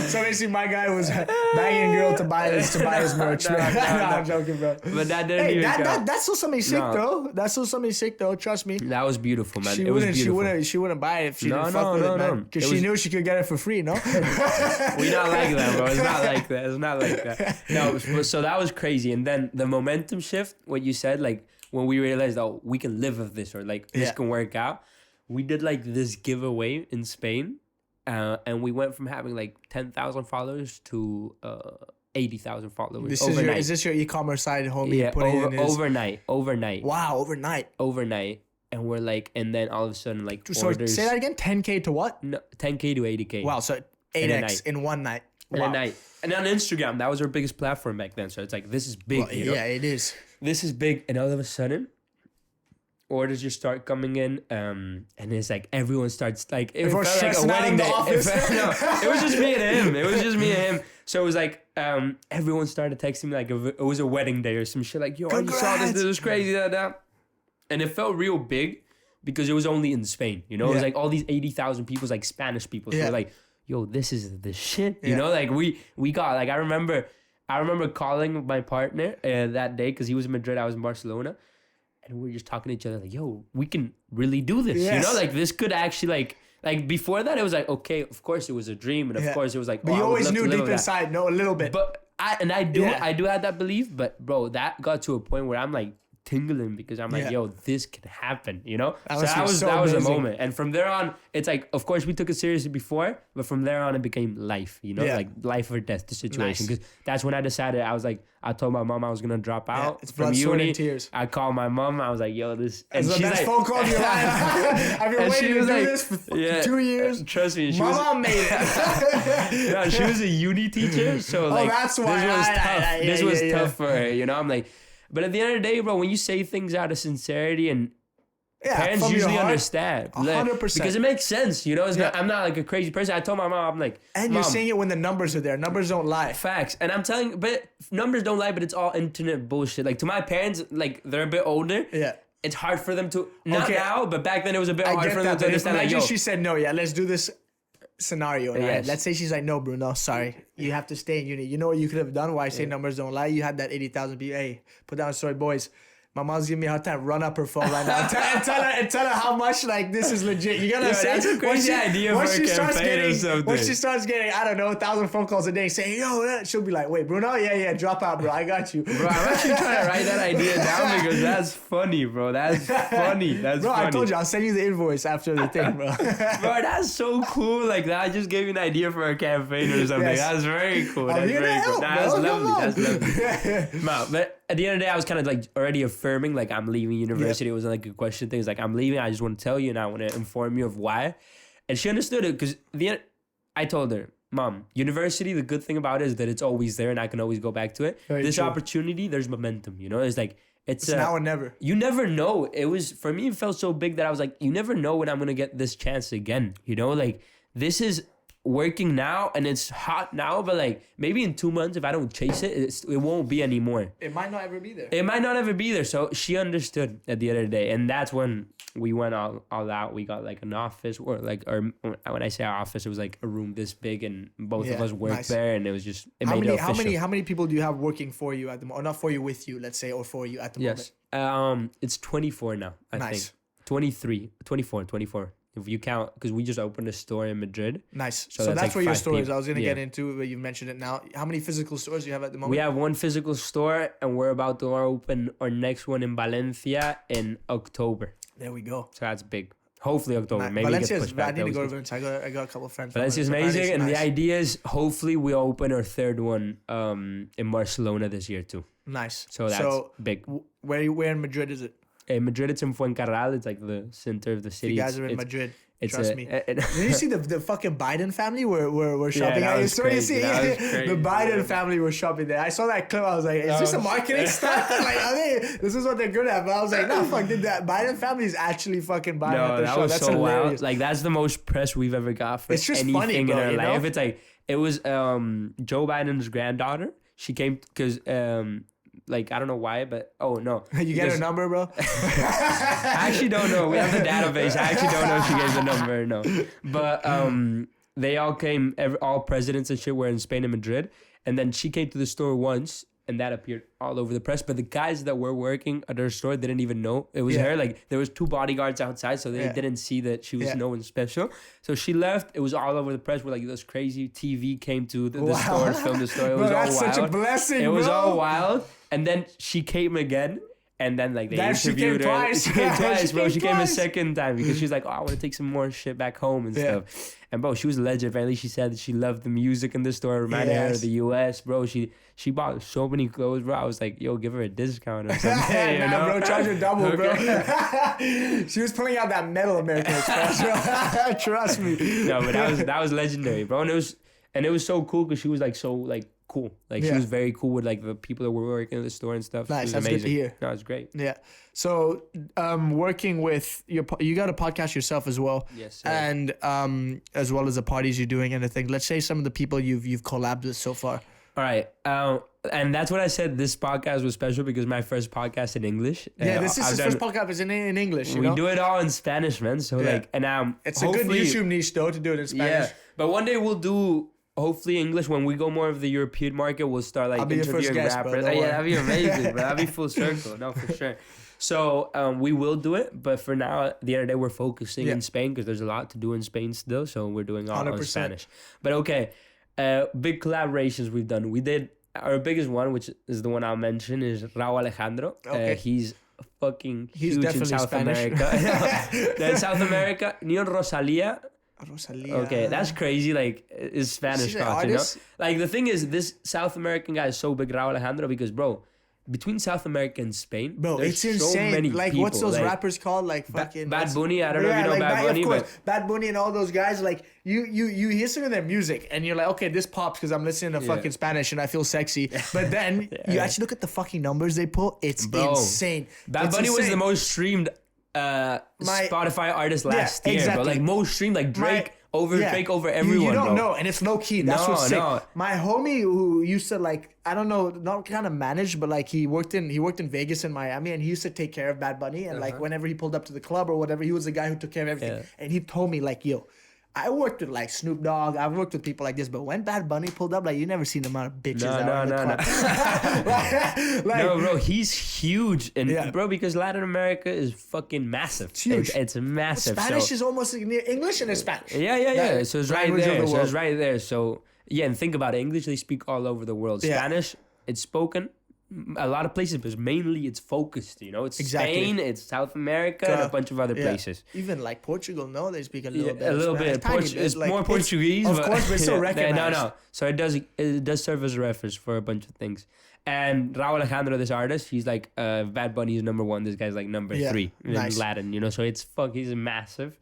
So basically my guy was begging a girl to buy his merch. No, I'm joking, bro. But that didn't even count. That's still something sick, though. That's still something sick, though. Trust me. That was beautiful, man. It was beautiful. She wouldn't buy it if she didn't fuck with it, man. Because she knew she could get it for free, no? We not like that, bro. It's not like that. No, so that was crazy. And then the momentum shift, what you said, like, when we realized, oh, we can live with this or like this can work out, we did like this giveaway in Spain, and we went from having like 10,000 followers to 80,000 followers. This overnight. is this your e-commerce side, homie? Yeah, Putting in his... overnight. Wow, overnight. And we're like, and then all of a sudden, like, So orders. say that again. 10K to what? No, 10K to 80K. Wow, so In a 8x night. in one night. In Wow. a night. And on Instagram, that was our biggest platform back then. So it's like, this is big. Well, you know? yeah, it is. This is big. And all of a sudden, orders just start coming in. And it's like, everyone starts, like, it felt Everyone's like a stressing out wedding in the day. office. It was just me and him. So it was like, everyone started texting me like it was a wedding day or some shit. Like, yo, I just saw Congrats. this was crazy. And it felt real big because it was only in Spain. You know, it was Yeah. like all these 80,000 people, like Spanish people. So Yeah. we're like, yo, this is the shit. You Yeah. know, like we got, like, I remember calling my partner that day because he was in Madrid, I was in Barcelona. And we were just talking to each other like, yo, we can really do this. Yes. You know, like this could actually like before that, it was like, okay, of course it was a dream. And of Yeah. course it was like, But oh, you I would always love to knew live deep that. inside, no, a little bit. But I do Yeah. have that belief, but bro, that got to a point where I'm like tingling because I'm like, Yeah. yo, this can happen, you know? That So must that be was so that was a amazing. moment. And from there on, it's like, of course we took it seriously before, but from there on it became life, you know, Yeah. like life or death, the situation. Nice. Because that's when I decided, I told my mom I was gonna drop out it's from blood, sweat, uni. and tears. I called my mom, I was like, yo, this, and It's the she's best like, phone call of your life. I've been and waiting she to was do like, this for fucking yeah, 2 years. Trust me, she Mama made it. no, she was a uni teacher, so like that's why. this was tough. This was Yeah. tough for her, you know. I'm like, but at the end of the day, bro, when you say things out of sincerity and Yeah, parents from your usually heart, understand, 100%. because it makes sense, you know. It's Yeah. not, I'm not like a crazy person. I told my mom, I'm like, And Mom, you're saying it when the numbers are there. Numbers don't lie. facts, and I'm telling, but numbers don't lie, but it's all internet bullshit. Like to my parents, like they're a bit older. Yeah. It's hard for them to not Okay. now, but back then it was a bit I hard get for them that. to But if understand. Like, imagine yo, she said no, yeah, let's do this scenario. Right? Yes. Let's say she's like, no, Bruno, sorry. You have to stay in uni. You know what you could have done? Why I say numbers don't lie? You had that 80,000 people. Hey, put down a story, boys. My mom's giving me a hard time. Run up her phone right now and tell her how much like this is legit. You gotta Yo, say that's a crazy idea for a campaign or something. When she starts getting, I don't know, 1,000 phone calls a day saying, yo, she'll be like, wait, Bruno, yeah, drop out, bro. I got you. bro, I'm actually trying to write that idea down because that's funny, bro. That's funny. That's Bro, funny. I told you, I'll send you the invoice after the thing, bro. Bro, that's so cool. Like that, I just gave you an idea for a campaign or something. Yes. That's very cool. I'm That's here to very cool. help, Nah, bro. that's Come lovely. on. That's lovely. No, but at the end of the day, I was kind of like already affirming, like I'm leaving university. It wasn't like a question thing. It's like I'm leaving. I just want to tell you and I want to inform you of why. And she understood it because I told her, Mom, university, the good thing about it is that it's always there and I can always go back to it. Very This true. opportunity, there's momentum, you know? It's like, It's now or never. you never know. It was, for me, it felt so big that I was like, you never know when I'm going to get this chance again. You know, like this is working now and it's hot now, but like maybe in 2 months, if I don't chase it, it won't be anymore. It might not ever be there. It might not ever be there. So she understood at the end of the day. And that's when we went all out. We got like an office or when I say our office, it was like a room this big and both of Yeah, us worked nice. there and it was just, it How made many, it how official. many, how many people do you have working for you at the moment? Or not for you, with you, let's say, or for you at the Yes. It's 24 now, I Nice. think. 24. If you count, because we just opened a store in Madrid. moment? Nice. So So that's that's like where your 5 store is. people. I was going to Yeah. get into, but you mentioned it now. How many physical stores do you have at the moment? We have one physical store and we're about to open our next one in Valencia in October. There we go. So that's big. Hopefully October. Nice. Maybe it gets Valencia's, pushed back. I need to That go was to Valencia. I got a couple of friends. from Valencia's Valencia. amazing, and the Nice. idea is hopefully we open our third one in Barcelona this year too. Nice. So that's big. Where in Madrid is it? In Madrid, it's in Fuencarral. It's like the center of the city. You guys are in It's- Madrid. It's Trust me. Did you see the fucking Biden family were shopping that at your was store? You crazy. see, That was the crazy. Biden family were shopping there. I saw that clip. I was like, is this a marketing stunt? Like, are they? This is what they're good at. But I was like, no, fuck, did that Biden family is actually fucking buying at No, the that show. was That's so hilarious. wild. Like that's the most press we've ever got for It's just anything funny, in bro, our you know? life. It's like it was Joe Biden's granddaughter. She came because like I don't know why, but oh no, You get her Because- number, bro? I actually don't know. We have the database. I actually don't know if she gave the number or no. But they all came, all presidents and shit were in Spain and Madrid. And then she came to the store once and that appeared all over the press. But the guys that were working at her store didn't even know it was Yeah. her. Like there was 2 bodyguards outside, so they Yeah. didn't see that she was Yeah. no one special. So she left. It was all over the press. Where like this crazy TV came to the Wow. store, filmed the store. It Bro, was all that's wild. such a blessing, It was bro. all wild. And then she came again. And then like they That she interviewed came her. twice. She came twice, bro. She came a twice. second time because she's like, oh, I want to take some more shit back home and stuff. And bro, she was a legend. Apparently, she said that she loved the music in the store. Reminded her of the US, bro. She bought so many clothes, bro. I was like, yo, give her a discount or something. You know? Bro, charge her double, bro. She was pulling out that metal American Express, bro. Trust me. No, but that was legendary, bro. And it was so cool because she was like so like cool. Like she was very cool with like the people that were working in the store and stuff. Nice, it was that's amazing. good to hear. No, it's great. Yeah. So, working with you got a podcast yourself as well. Yes, sir. And as well as the parties you're doing and the thing. Let's say some of the people you've collabed with so far. All right. And that's what I said. This podcast was special because my first podcast in English. Yeah, this is his first podcast is in English. You know? We do it all in Spanish, man. So like, and it's a good YouTube niche though to do it in Spanish. Yeah, but one day we'll do hopefully English. When we go more of the European market, we'll start like interviewing rappers. Bro, that'd be amazing, bro. That'd be full circle. No, for sure. So we will do it, but for now, at the end of the day, we're focusing in Spain because there's a lot to do in Spain still. So we're doing all in Spanish. But okay, big collaborations we've done. We did our biggest one, which is the one I'll mention, is Raúl Alejandro. Okay. He's fucking huge in South Spanish. America. Then South America, Neon Rosalia. Okay, that's crazy. Like, is Spanish talk, you know? Like, the thing is, this South American guy is so big, Raúl Alejandro, because, bro, between South America and Spain, bro, it's insane. So many like, people. What's those rappers called? Like, fucking Bad Bunny. I don't know if you know Bad Bunny, of course, but Bad Bunny and all those guys. Like, you listen to their music and you're like, okay, this pops because I'm listening to fucking Spanish and I feel sexy. But then you actually look at the fucking numbers they pull. It's insane. Bad Bunny was the most streamed Spotify artist last year, bro. Like most streamed, like Drake. Drake over everyone. You don't know, and it's low key. That's what's sick. No. My homie who used to like, I don't know, not kind of manage, but like he worked in Vegas and Miami, and he used to take care of Bad Bunny. And like whenever he pulled up to the club or whatever, he was the guy who took care of everything. Yeah. And he told me like, yo, I worked with like Snoop Dogg. I've worked with people like this, but when Bad Bunny pulled up, like you never seen the amount of bitches that were in the club. No, bro, he's huge, and bro, because Latin America is fucking massive. It's huge. It's massive. Spanish is almost near English and it's Spanish. Yeah. So it's right there. So yeah, and think about it. English they speak all over the world. Spanish, it's spoken a lot of places, but mainly it's focused, you know. It's Spain, it's South America, and a bunch of other places. Even like Portugal, no, they speak a little bit. A little bit. It's like, more Portuguese, of course, but still recognized. No. So it does serve as a reference for a bunch of things. And Raúl Alejandro, this artist, he's like Bad Bunny is number 1. This guy's like number 3 in Latin, you know. So he's massive,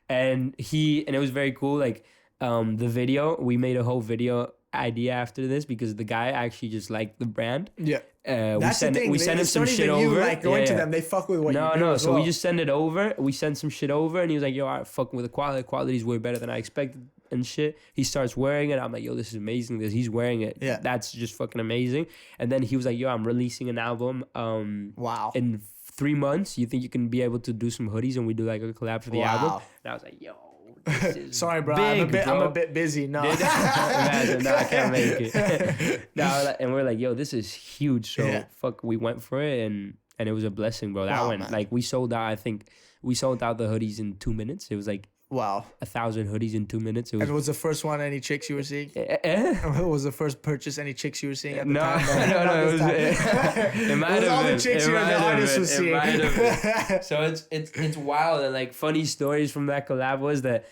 and it was very cool. Like the video, we made a whole video idea after this because the guy actually just liked the brand. Yeah. We sent him some shit over. Like going to them, they fuck with what you do. No. So we just send it over. We sent some shit over, and he was like, "Yo, I'm fucking with the quality. The quality's way better than I expected." And shit. He starts wearing it. I'm like, "Yo, this is amazing." He's wearing it. Yeah. That's just fucking amazing. And then he was like, "Yo, I'm releasing an album. Wow. In 3 months, you think you can be able to do some hoodies and we do like a collab for the album?" And I was like, "Yo." Sorry, bro. Big, I'm a bit busy. No, imagine. No, I can't make it. And we're like, yo, this is huge. So fuck, we went for it, and it was a blessing, bro. That went like we sold out. I think we sold out the hoodies in 2 minutes. It was like 1,000 hoodies in 2 minutes. And was the first one any chicks you were seeing? What was the first purchase any chicks you were seeing at the time? No. It might have been. All the chicks the artist was seeing. So it's wild, and like funny stories from that collab was that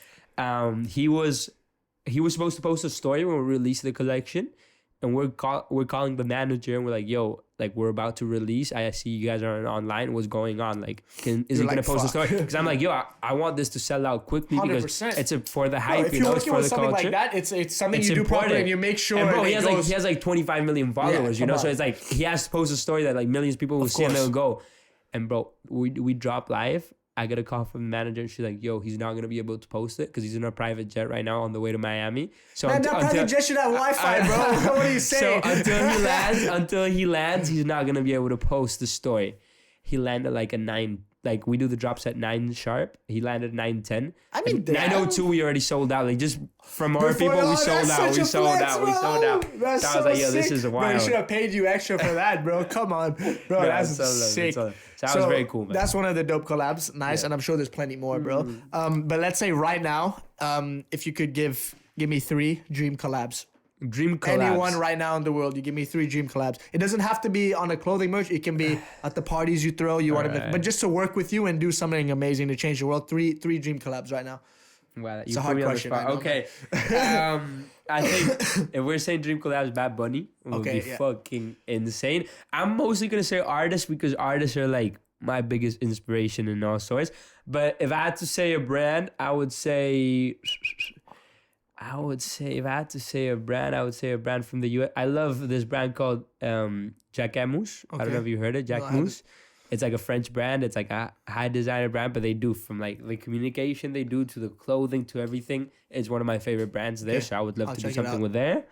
he was supposed to post a story when we released the collection, and we're calling the manager and we're like, yo, like we're about to release. I see you guys are online. What's going on? Like, is he gonna post a story? Because I'm like, yo, I want this to sell out quickly 100%. Because it's for the hype. If you're working with something like that, it's something you do properly and you make sure. And bro, he has like 25 million followers, you know. So it's like he has to post a story that like millions of people will see and they'll go. And bro, we drop live. I get a call from the manager and she's like, yo, he's not going to be able to post it because he's in a private jet right now on the way to Miami. So man, that private jet should have Wi-Fi, bro. What are you saying? So until he lands, he's not going to be able to post the story. He landed like a 9, like we do the drops at 9 sharp. He landed 9:10. I mean, 9:02 we already sold out. Like just from our people, we sold out. We sold out. That's so I was like, yo, this is wild. Bro, he should have paid you extra for that, bro. Come on, bro. That's sick. So that was very cool, man. That's one of the dope collabs. Nice, and I'm sure there's plenty more, bro. But let's say right now, if you could give me 3 dream collabs. Dream collabs. Anyone right now in the world, you give me 3 dream collabs. It doesn't have to be on a clothing merch. It can be at the parties you throw. You want to, but just to work with you and do something amazing to change the world. Three dream collabs right now. Wow, It's a hard question. Okay. I think if we're saying dream collabs, Bad Bunny would be fucking insane. I'm mostly gonna say artists because artists are like my biggest inspiration in all sorts. But if I had to say a brand, I would say if I had to say a brand, I would say a brand from the US. I love this brand called Jacquemus. I don't know if you heard it. Jacquemus. It's like a French brand. It's like a high designer brand, but they do from like the communication they do to the clothing to everything. It's one of my favorite brands there. So I would love to do something with there.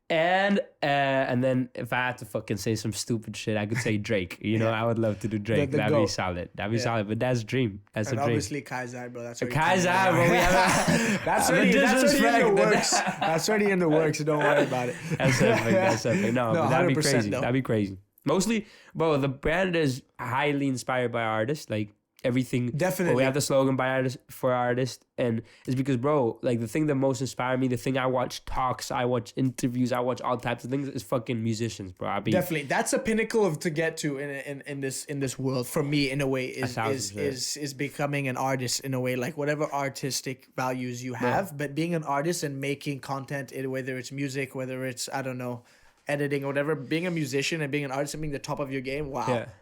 And then if I had to fucking say some stupid shit, I could say Drake. You know, I would love to do Drake. That'd be solid. That'd be solid. But that's dream. That's and a dream. Obviously Kaizai, bro. That's Kaizai, bro. We have that's already in the works. That's already in the works. Don't worry about it. That's epic. No, but that'd be crazy. Though. That'd be crazy. Mostly, bro, the brand is highly inspired by artists. Like everything. Definitely. We have the slogan by artists for artists. And it's because, bro, like the thing that most inspired me, the thing I watch talks, I watch interviews, I watch all types of things is fucking musicians, bro. Definitely. That's a pinnacle to get to in this world for me in a way is becoming an artist in a way, like whatever artistic values you have, but being an artist and making content, whether it's music, whether it's, I don't know, editing or whatever, being a musician and being an artist and being the top of your game,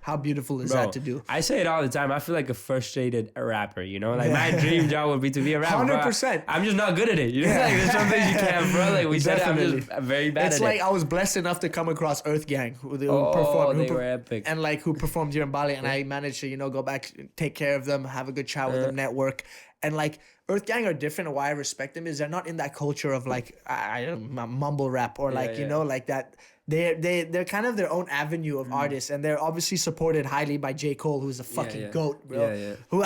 how beautiful is that to do? I say it all the time. I feel like a frustrated rapper, you know? Like my dream job would be to be a rapper. 100%. I'm just not good at it. You know? Like there's some things you can't, bro. Like we said, I'm just very bad at it. It's like I was blessed enough to come across Earth Gang who they were epic. And like who performed here in Bali, and I managed to, go back, take care of them, have a good chat with them, network. And like Earth Gang are different. And why I respect them is they're not in that culture of like I don't know, mumble rap or like like that. They're kind of their own avenue of artists, and they're obviously supported highly by J. Cole, who's a fucking goat, bro. Who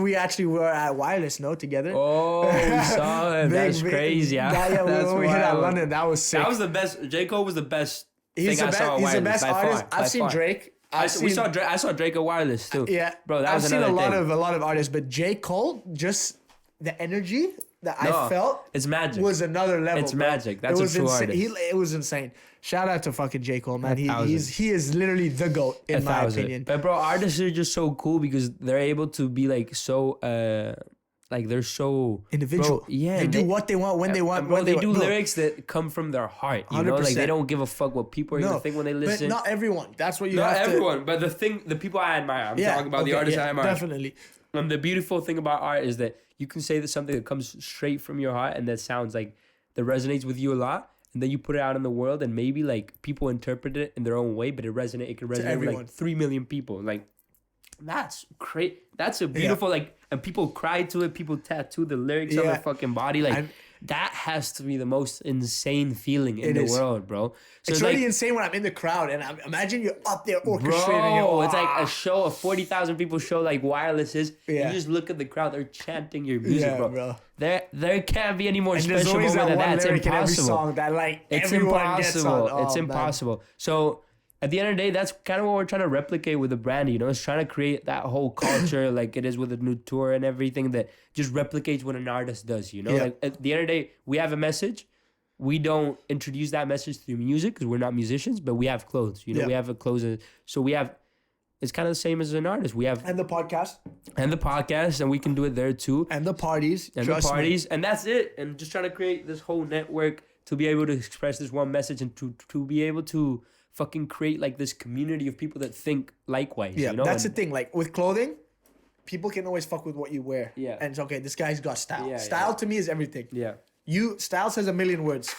we actually were at Wildest, together. Oh, we saw him. That's crazy. We hit at London. That was sick. That was the best. J. Cole was the best. He's the best artist. I've seen Drake. I saw Drake at Wireless too. Yeah, bro. I've seen a lot of artists, but J. Cole, just the energy that I felt, it's magic. Was another level. It's magic. That's a true artist. It was insane. Shout out to fucking J. Cole, man. He is literally the GOAT in my opinion. But bro, artists are just so cool because they're able to be like so like they're so individual. Bro, yeah, they do what they want when they want. Bro, they do lyrics that come from their heart. You 100%. Know, like they don't give a fuck what people are gonna think when they listen. But not everyone. That's what you have to. Not everyone, but the people I admire. I'm talking about the artists I admire. Definitely. And the beautiful thing about art is that you can say that something that comes straight from your heart and that sounds like that resonates with you a lot. And then you put it out in the world and maybe like people interpret it in their own way, but it can resonate with like 3 million people. Like that's great. That's a beautiful and people cry to it. People tattoo the lyrics on their fucking body. Like that has to be the most insane feeling in the world, bro. So it's really insane when I'm in the crowd and imagine you're up there orchestrating. Bro, it's like a show, a 40,000 people show like Wireless is. You just look at the crowd, they're chanting your music, bro. There can't be any more special moment than that. It's impossible. Song that like it's impossible. It's impossible. So at the end of the day, that's kind of what we're trying to replicate with the brand, It's trying to create that whole culture like it is with the NUDE tour and everything that just replicates what an artist does, Like at the end of the day, we have a message. We don't introduce that message through music because we're not musicians, but we have clothes, We have a clothes. So we have, it's kind of the same as an artist. We have... And the podcast. And we can do it there too. And the parties. And that's it. And just trying to create this whole network to be able to express this one message and to be able to fucking create like this community of people that think likewise. That's the thing. Like with clothing, people can always fuck with what you wear. Yeah. And it's okay, this guy's got style. Style to me is everything. Yeah. Style says a million words.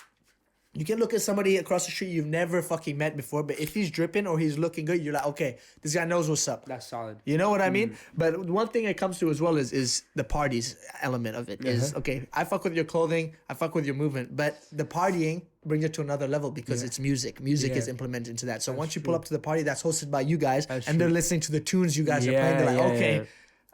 You can look at somebody across the street you've never fucking met before, but if he's dripping or he's looking good, you're like, okay, this guy knows what's up. That's solid. You know what I mean? But one thing it comes to as well is the parties element of it. Is okay, I fuck with your clothing, I fuck with your movement, but the partying brings it to another level because it's music. Music is implemented into that. So once you pull up to the party that's hosted by you guys and they're listening to the tunes you guys are playing, they're like, okay,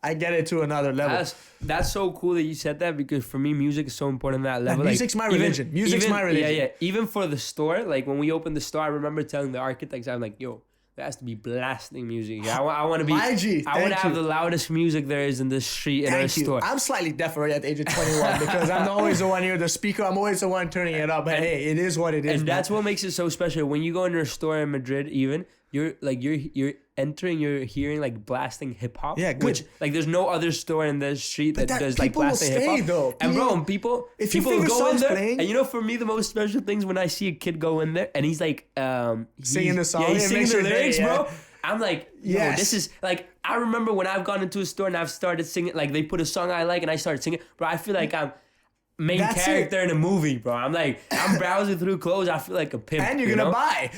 I get it to another level. That's so cool that you said that because for me, music is so important at that level. Music's my religion. Music's my religion. Yeah. Even for the store, like when we opened the store, I remember telling the architects, I'm like, yo, there has to be blasting music. Yeah, I want to be. My G, I want to thank have you. the loudest music there is in the street in our Thank you. store. I'm slightly deaf already at the age of 21 because I'm always the one here, the speaker. I'm always the one turning it up. But hey, it is what it is. And that's what makes it so special. When you go into a store in Madrid, even you're entering, you're hearing like blasting hip hop. Yeah, good. Which like there's no other store in the street that does like people will blasting hip stay, hop. though. And bro, and people If your favorite go in song's there, playing- and you know, for me the most special things when I see a kid go in there and he's like Singing the song. Yeah, he's It singing makes the your day, lyrics, yeah. bro. I'm like, yo, Yes. this is like, I remember when I've gone into a store and I've started singing, like they put a song I like and I started singing, bro. I feel like I'm main That's character it. in a movie, bro. I'm like, I'm browsing through clothes. I feel like a pimp. and you're you gonna know? buy.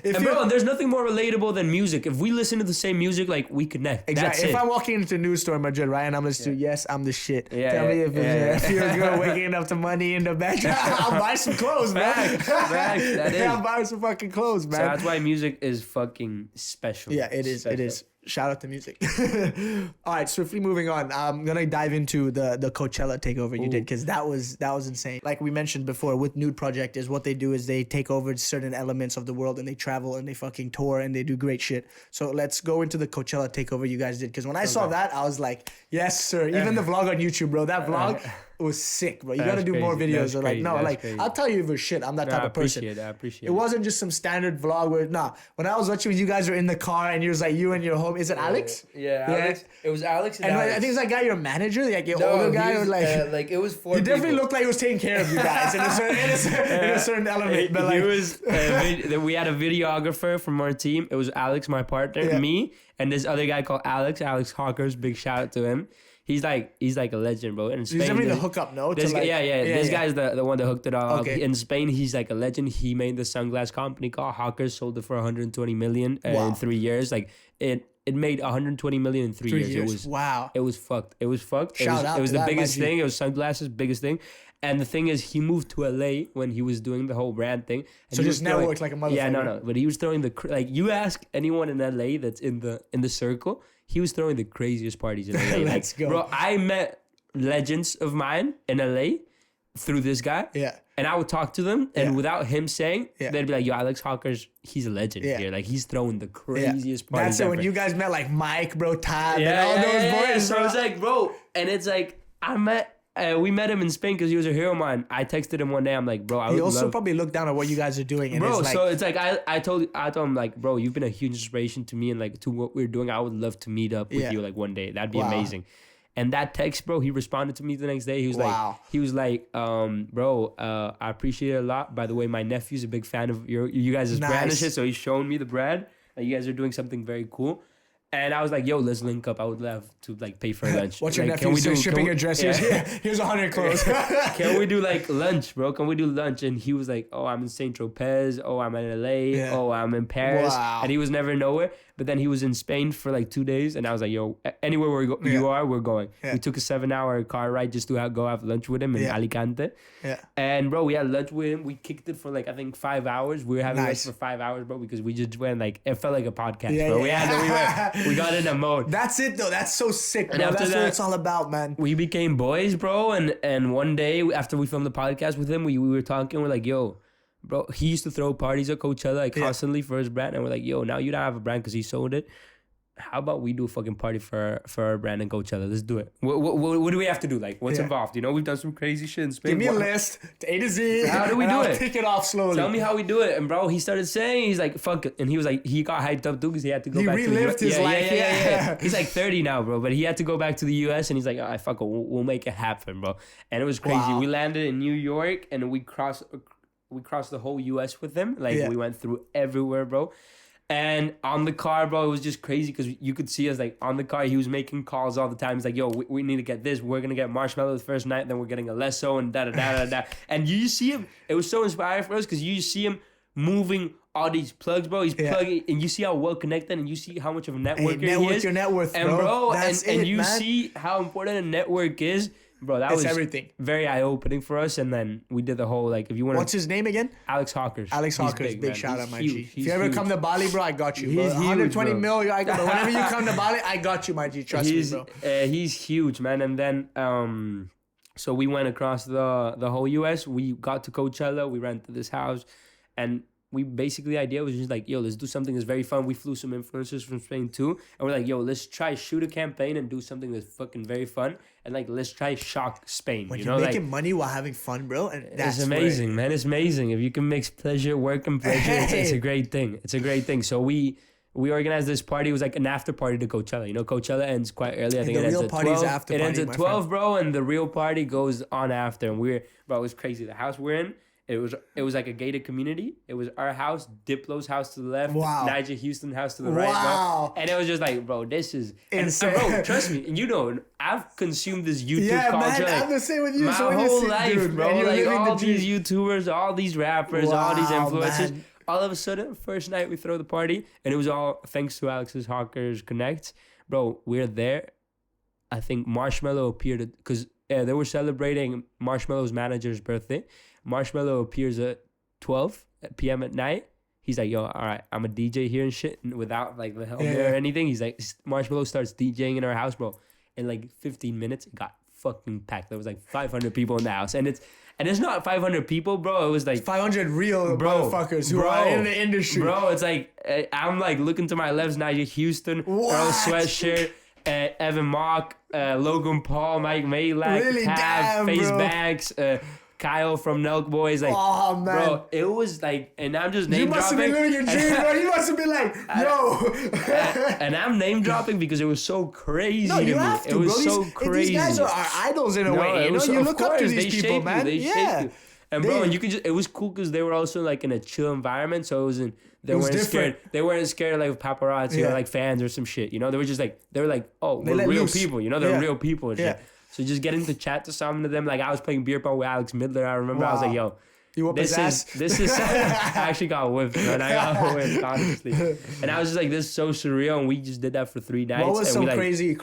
And bro, there's nothing more relatable than music. If we listen to the same music, like we connect. Exactly. That's If it. I'm walking into a news store in Madrid, right, and I'm listening to Yes, I'm the shit. Yeah, Tell me yeah, if yeah. it feels good waking up to money in the background. I'll buy some clothes, man. Facts, that is. I'll buy some fucking clothes, man. So that's why music is fucking special. Yeah, it is. It Special. is. Shout out to music. All right, swiftly moving on. I'm gonna dive into the Coachella takeover you did because that was insane. Like we mentioned before, with NUDE Project is what they do is they take over certain elements of the world and they travel and they fucking tour and they do great shit. So let's go into the Coachella takeover you guys did because when I saw that, I was like, yes, sir. Even the vlog on YouTube, bro. That vlog was sick, bro. You gotta That's do more crazy. videos. That's Or like, crazy. no, That's like crazy. I'll tell you if it's shit. I'm that type I of person. appreciate it. I appreciate It wasn't just some standard vlog where when I was watching you guys were in the car and you was like you and your home. Is it Alex? Yeah, Alex. It was Alex And like, I think it's that guy, your manager, like your older guy, or like it was four. he definitely looked like he was taking care of you guys in a certain element. But like, he was. We had a videographer from our team. It was Alex, my partner, Yeah. me, and this other guy called Alex Hawkins. Big shout out to him. He's like a legend, bro. In Spain, he's definitely the hookup, no? This guy, this guy's the one that hooked it all Okay. up. In Spain, he's like a legend. He made the sunglass company called Hawkins, sold it for 120 million Wow. in 3 years. Like it made 120 million in 3 years. It was Wow. It was fucked. It was fucked. Shout out it was to the that, biggest my G. thing. It was sunglasses, biggest thing. And the thing is, he moved to LA when he was doing the whole brand thing. And So he just was throwing- networked like a motherfucker. Yeah, no. But he was throwing like you ask anyone in LA that's in the circle, he was throwing the craziest parties in LA. Let's go. Bro, I met legends of mine in LA through this guy. Yeah. And I would talk to them, and Yeah. without him saying, Yeah. they'd be like, "Yo, Alex Hawkins, he's a legend Yeah. here. Like he's throwing the Yeah. craziest parties." That's it. ever. When you guys met like Mike, bro, Todd, and all those boys, So bro. it's like, bro, and it's like we met him in Spain because he was a hero of mine. I texted him one day. I'm like, bro, I He would also love. probably looked down at what you guys are doing, and Bro, it's like, so it's like I told him like, bro, you've been a huge inspiration to me and like to what we're doing. I would love to meet up with Yeah. you like one day. That'd be Wow. amazing. And that text, bro, he responded to me the next day. He was Wow. like, bro, I appreciate it a lot. By the way, my nephew's a big fan of you guys' brand and Nice. shit. So he's showing me the brand. Like, you guys are doing something very cool. And I was like, yo, let's link up. I would love to like pay for lunch. what's your Like, nephew say? Shipping can we- address. Yeah. Here's 100 clothes. Can we do like lunch, bro? Can we do lunch? And he was like, oh, I'm in Saint Tropez. Oh, I'm in LA. Yeah. Oh, I'm in Paris. Wow. And he was never nowhere. But then he was in Spain for like 2 days. And I was like, yo, anywhere where Yeah. you are, we're going. Yeah. We took a 7-hour car ride just to go have lunch with him in Yeah. Alicante. Yeah. And bro, we had lunch with him. We kicked it for like, I think 5 hours. We were having Nice. lunch for 5 hours, bro, because we just went like, it felt like a podcast, Yeah, bro. yeah. We got in a mode. That's it though. That's so sick, And bro. after That's what that- it's all about, man. We became boys, bro. And one day after we filmed the podcast with him, we were talking. We're like, yo, bro, he used to throw parties at Coachella like Yeah. constantly for his brand. And we're like, yo, now you don't have a brand because he sold it. How about we do a fucking party for our brand in Coachella? Let's do it. What do we have to do? Like, what's Yeah. involved? You know, we've done some crazy shit in Spain. Give me a What- list, to A to Z. How do we and do I'll it? Kick it off slowly. Tell me how we do it. And bro, he started saying, he's like, fuck it. And he was like, he got hyped up too because he had to go He back to the relived US. his life, yeah. He's like 30 now, bro. But he had to go back to the US and he's like, all right, fuck it. We'll make it happen, bro. And it was crazy. Wow. We landed in New York and we crossed the whole US with him. Like Yeah. we went through everywhere, bro. And on the car, bro, it was just crazy because you could see us like on the car. He was making calls all the time. He's like, "Yo, we need to get this. We're gonna get marshmallow the first night, then we're getting a lesso and da da da da da." And you see him. It was so inspiring for us because you see him moving all these plugs, bro. He's Yeah. plugging, and you see how well connected, and you see how much of a networker he network is. your net worth, and bro. That's and it, you man. see how important a network is, bro. That It's was everything. very eye opening for us. And then we did the whole like, if you want What's his name again? Alex Hawkins. Alex He's Hawkins. Big man. shout He's out, my huge. G. If He's you ever huge. come to Bali, bro, I got you. Bro. He's huge, 120 bro. mil, I got. But whenever you come to Bali, I got you, my G. Trust me, bro. He's huge, man. And then so we went across the whole US. We got to Coachella. We rented this house, and we basically, the idea was just like, yo, let's do something that's very fun. We flew some influencers from Spain too. And we're like, yo, let's try shoot a campaign and do something that's fucking very fun. And like, let's try shock Spain. When you you're know, making like, money while having fun, bro. And that's it's amazing, man. It's amazing. If you can mix pleasure, work, and pleasure, it's a great thing. It's a great thing. So we organized this party. It was like an after party to Coachella. You know, Coachella ends quite early. I think it ends at 12. It ends at 12, bro, and the real party goes on after. And bro, it was crazy. The house we're in, it was like a gated community. It was our house, Diplo's house to the left, Nigel Houston's house to the right, bro. And it was just like, bro, this is insane. And bro, trust me, and you know, I've consumed this YouTube culture. Man, I'm the same with you. My whole life, dude, bro. Man, like all these YouTubers, all these rappers, all these influencers. Man. All of a sudden, first night we throw the party, and it was all thanks to Alex's Hawkins Connect. Bro, we're there. I think Marshmello appeared because they were celebrating Marshmello's manager's birthday. Marshmello appears at 12 p.m. at night. He's like, yo, all right, I'm a DJ here and shit, and without like the helmet or anything. He's like, Marshmello starts DJing in our house, bro. In like 15 minutes, it got fucking packed. There was like 500 people in the house, and it's not 500 people, bro. It was like 500 real motherfuckers who are in the industry. Bro, it's like, I'm like looking to my left, Nigel Houston, Earl Sweatshirt, Evan Mock, Logan Paul, Mike Malak, really? Tab, Face Banks, Kyle from Nelk Boys. Like, oh, man. Bro, it was like, and I'm just name dropping. You must have been living your dream, bro. You must have been like, yo. And I'm name dropping because it was so crazy no, you to me. Have to, it was bro. so crazy. These guys are our idols in a way. You know, you look up to these people, man. They shape you. And bro, and you could it was cool because they were also like in a chill environment, so they weren't scared. They weren't scared of like paparazzi or like fans or some shit. You know, they were just like oh, we're real people. You know, they're real people and shit. So just getting to chat to some of them, like I was playing beer pong with Alex Midler. I remember I was like, yo. This is I actually got whipped, man. I got whipped, honestly. And I was just like, this is so surreal, and we just did that for 3 nights. What was some crazy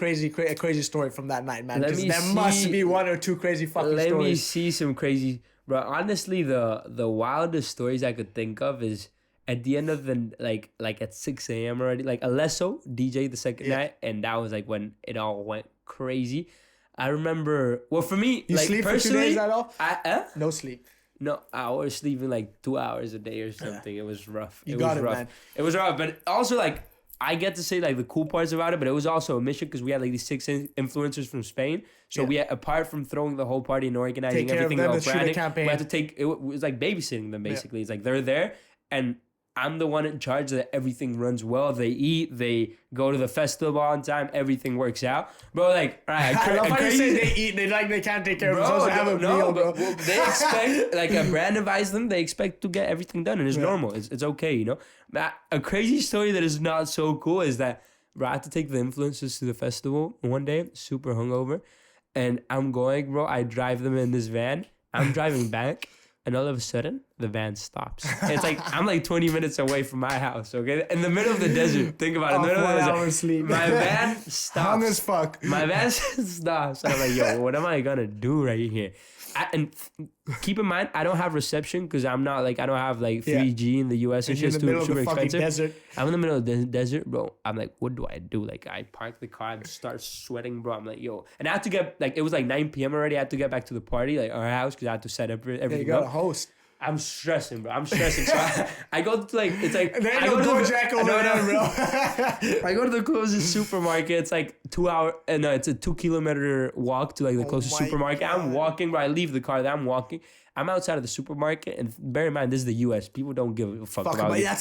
story from that night, man? Because there must be 1 or 2 crazy fucking stories. Let me see some crazy. Bro, honestly, the wildest stories I could think of is at the end of the like at 6 a.m. already. Like Alesso DJ the second night, and that was like when it all went crazy. I remember. Well, for me, you like sleep personally, for 2 days at all? No sleep. No, I was sleeping like 2 hours a day or something. It was rough. It was rough. Man. It was rough, but also like I get to say like the cool parts about it, but it was also a mission because we had like these 6 influencers from Spain. So we had, apart from throwing the whole party and organizing everything, we had to take, it was like babysitting them basically. It's like they're there and I'm the one in charge that everything runs well. They eat, they go to the festival on time, everything works out. Bro, like, all right. I love how you say they eat, they can't take care of themselves. Have a meal, bro. Well, they expect, like a brand advised them, they expect to get everything done and it's normal. It's okay, you know? But a crazy story that is not so cool is that, bro, I had to take the influencers to the festival one day, super hungover. And I'm going, bro, I drive them in this van. I'm driving back. And all of a sudden, the van stops. It's like, I'm like 20 minutes away from my house, okay? In the middle of the desert. Think about it. In the middle of the desert. Sleep. My van stops. Hung as fuck. My van stops. And I'm like, yo, what am I gonna do right here? And keep in mind, I don't have reception because I'm not like, I don't have like 3G in the US. It's just super expensive. Desert. I'm in the middle of the desert, bro. I'm like, what do I do? Like, I park the car and start sweating, bro. I'm like, yo. And I had to get, like, it was like 9 p.m. already. I had to get back to the party, like our house, because I had to set up everything. Yeah, you got a host. I'm stressing, bro. I'm stressing. So I go to like, it's like, there ain't no Bojack over there, bro. I go to the closest supermarket. It's like 2 hour, no, it's a 2 kilometer walk to like the closest supermarket. God. I'm walking, bro. I leave the car. I'm walking. I'm outside of the supermarket, and bear in mind, this is the U.S. People don't give a fuck about it.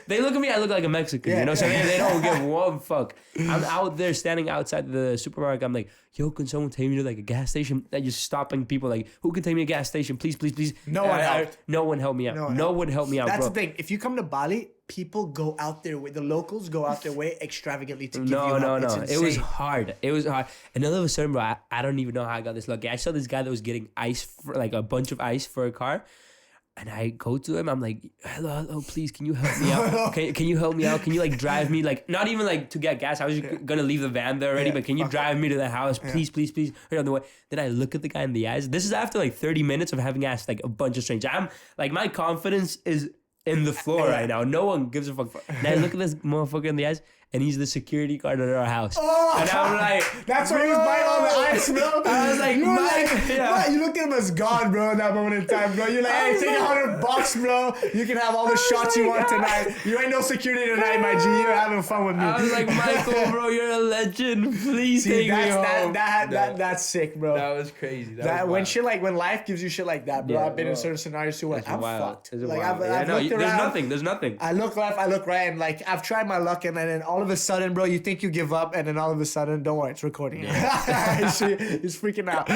They look at me, I look like a Mexican, you know what I'm saying? They don't give one fuck. I'm out there standing outside the supermarket. I'm like, yo, can someone take me to like a gas station? And just stopping people like, who can take me to a gas station? Please, please, please. No one helped. No one helped me out. No one helped me out, That's bro. the thing. If you come to Bali, people go out their way. The locals go out their way extravagantly to give you help. No. It was hard. And all of a sudden, bro, I don't even know how I got this lucky. I saw this guy that was getting ice, for, like a bunch of ice for a car. And I go to him. I'm like, hello, please, can you help me out? Can you help me out? Can you like drive me? Like, not even like to get gas. I was just gonna leave the van there already, but can you drive me to the house? Please, please, please. Right on the way. Then I look at the guy in the eyes. This is after like 30 minutes of having asked like a bunch of strangers. I'm like, my confidence is in the floor right now. No one gives a fuck. And I look at this motherfucker in the eyes, and he's the security guard at our house. Oh, and I'm like, that's why he was biting all the ice, bro. I was like, bro, you looked at him as God, bro, in that moment in time, bro. You're like, hey, take $100, bro. You can have all the shots you want tonight. You ain't no security tonight, my G. You're having fun with me. I was like, Michael, bro, you're a legend. Please take me home. That's sick, bro. That was crazy. When life gives you shit like that, bro. Yeah, I've been in bro. certain scenarios too where I'm fucked. Like I've looked around. There's nothing. I look left, I look right, and like I've tried my luck, and then all of a sudden, bro, you think you give up, and then all of a sudden, don't worry, it's recording. Yeah. He's freaking out.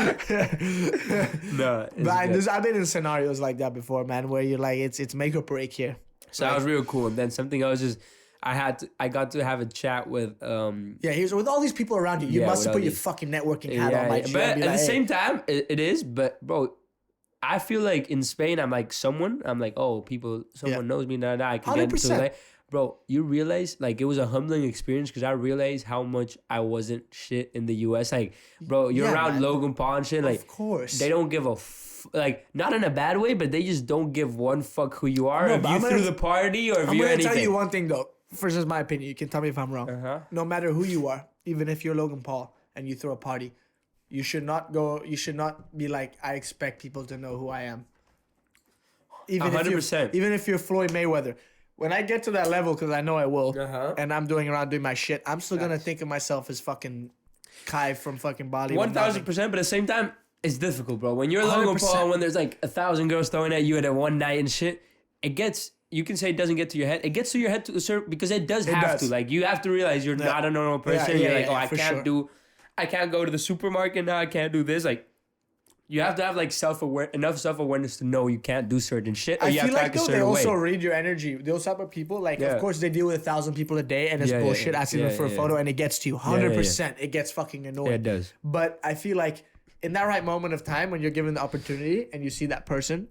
No, but I've been in scenarios like that before, man, where you're like, it's make or break here. So that was real cool. And then something else is, I got to have a chat with he's with all these people around you. You must have put your fucking networking hat on, my G. But at the same time, it is. But bro, I feel like in Spain, I'm like someone knows me. Now I can 100%. Get into it. Bro, you realize like it was a humbling experience because I realized how much I wasn't shit in the US. Like, bro, you're around Logan Paul and shit. Like, of course, they don't give a like, not in a bad way, but they just don't give one fuck who you are. If you threw the party or if you're anything. I'm gonna tell you one thing though. First is my opinion. You can tell me if I'm wrong. No matter who you are, even if you're Logan Paul and you throw a party, you should not be like, I expect people to know who I am. Even 100%. Even if you're Floyd Mayweather. When I get to that level, because I know I will, and I'm doing my shit, I'm still gonna think of myself as fucking Kai from fucking Bali. 1000%, but at the same time, it's difficult, bro. When you're Logan Paul, when there's like 1,000 girls throwing at you at one night and shit, you can say it doesn't get to your head. It gets to your head to a certain, because it does have to. Like, you have to realize you're not a normal person. You're like, I can't go to the supermarket now. I can't do this. Like, you have to have like enough self-awareness to know you can't do certain shit. Or I you feel have to like act a though, certain they also way. read your energy. Those type of people, like, of course, they deal with 1,000 people a day, and it's bullshit asking them for a photo, and it gets to you 100%. It gets fucking annoying. Yeah, it does. But I feel like in that right moment of time, when you're given the opportunity and you see that person,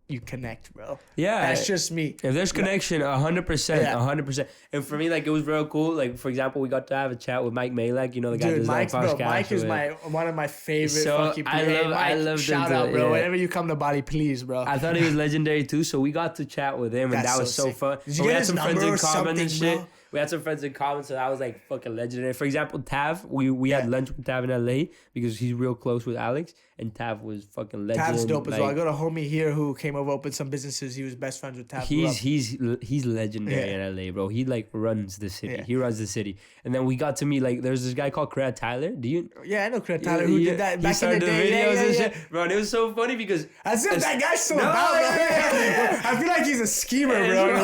you connect, bro. Yeah. That's just me. If there's connection, 100%, 100%. And for me, like, it was real cool. Like, for example, we got to have a chat with Mike Malek, you know, the guy Dude, that's Mike is one of my favorite fucking players. I love shout out, bro. Whenever you come to Bali, please, bro. I thought he was legendary too, so we got to chat with him, and that was so fun. Did you get his number or something, and shit? Bro? We had some friends in common, so that was like fucking legendary. For example, Tav, we had lunch with Tav in LA because he's real close with Alex, and Tav was fucking legendary. Tav's dope as well. I got a homie here who came over, opened some businesses. He was best friends with Tav. He's legendary in LA, bro. He like runs the city. He runs the city. And then we got to meet, like, there's this guy called Craig Tyler. Do you? Yeah, I know Craig Tyler who did that back in the day. Videos and shit. Bro, and it was so funny because as if that guy's still about, bro. I feel like he's a schemer, bro.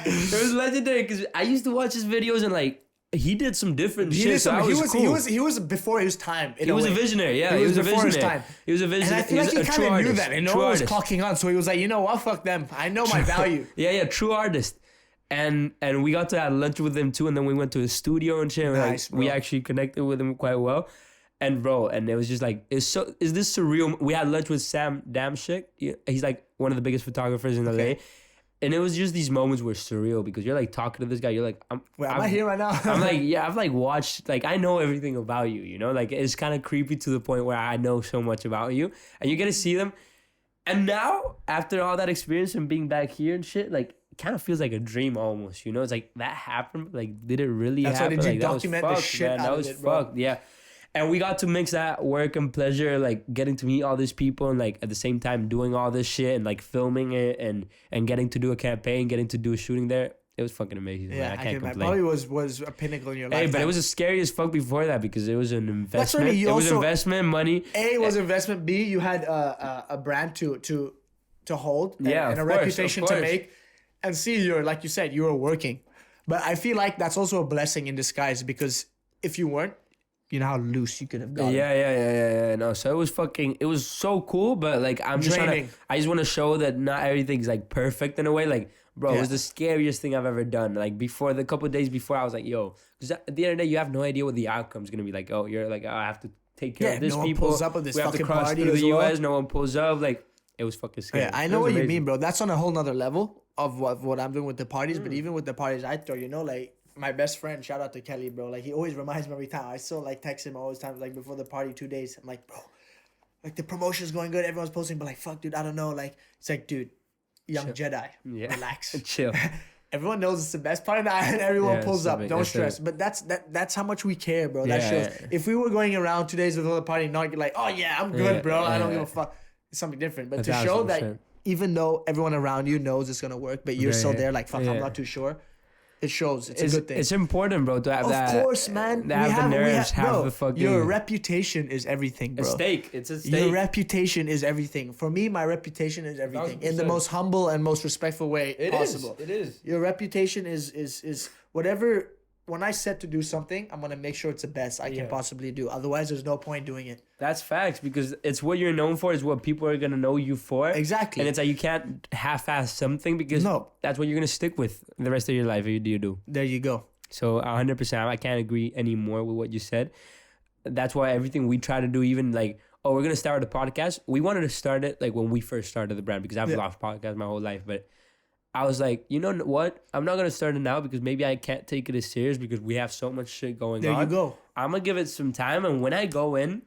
It was legendary because I used to watch his videos and like he did some different shit. He was before his time. He was a visionary. Yeah, he was before his time. He was a visionary. And I feel like he kind of knew that, and no one was clocking on. So he was like, you know what, fuck them. I know my value. Yeah, true artist. And we got to have lunch with him too, and then we went to his studio and shit. And nice, we actually connected with him quite well. And bro, and it was just like, is this surreal? We had lunch with Sam Damshik. He's like one of the biggest photographers in LA. And it was just these moments were surreal because you're like talking to this guy. You're like, am I here right now? I'm like, yeah, I've like watched, like, I know everything about you, you know? Like, it's kind of creepy to the point where I know so much about you. And you get to see them. And now, after all that experience and being back here and shit, like, it kind of feels like a dream almost, you know? It's like, that happened, but like, did it really happen? That's why, did you like, document the shit out of it, bro? That was fucked, yeah. And we got to mix that work and pleasure, like getting to meet all these people and like at the same time doing all this shit and like filming it and getting to do a campaign, getting to do a shooting there. It was fucking amazing. Yeah, man. I can't complain. Probably was a pinnacle in your life. Hey, but it was as scary as fuck before that because it was an investment. That's right. It was investment, money. A, it was investment. B, you had a brand to hold and a reputation to make. And C, you're, like you said, you were working. But I feel like that's also a blessing in disguise because if you weren't, you know how loose you could have gotten. Yeah. No, so it was so cool, but like I just want to show that not everything's like perfect in a way. Like, bro, it was the scariest thing I've ever done. Like the couple of days before, I was like, yo, because at the end of the day, you have no idea what the outcome's gonna be. Like, oh, you're like, oh, I have to take care of this no people. One pulls up with this we have to fucking cross party through the well. US. No one pulls up. Like, it was fucking scary. Yeah, I know what you mean, bro. That's on a whole nother level of what I'm doing with the parties. But even with the parties I throw, you know, like. My best friend, shout out to Kelly, bro. Like, he always reminds me every time. I still, like, text him all the time, like, before the party 2 days. I'm like, bro, like, the promotion's going good. Everyone's posting, but, like, fuck, dude, I don't know. Like, it's like, dude, young Jedi, relax. Chill. everyone knows it's the best party night and everyone Yeah, pulls it's up. the Don't big- stress. But that's how much we care, bro. That Yeah, shows. yeah. If we were going around 2 days before the party, not like, oh yeah, I'm good, Yeah, bro. I don't yeah. give a fuck. It's something different. But to 1,000%. show that even though everyone around you knows it's gonna work, but you're Yeah, still yeah. there, like fuck, I'm Yeah. not too sure. It shows. It's a good thing. It's important, bro, to have that. Of course, man. To have the nerves, have bro, the fucking. your reputation is everything, bro. It's stake. It's a Your stake. reputation is everything. For me, my reputation is everything. In the 1,000%. most humble and most respectful way possible. It is. Your reputation is whatever. When I set to do something, I'm gonna make sure it's the best I can possibly do. Otherwise, there's no point doing it. That's facts because it's what you're known for. It's what people are gonna know you for. Exactly. And it's like you can't half-ass something because that's what you're gonna stick with the rest of your life. If you do. There you go. So 100%, I can't agree anymore with what you said. That's why everything we try to do, even like, oh, we're gonna start a podcast. We wanted to start it like when we first started the brand because I've loved podcasts my whole life, but I was like, you know what? I'm not gonna start it now because maybe I can't take it as serious because we have so much shit going on. There you go. I'm gonna give it some time, and when I go in,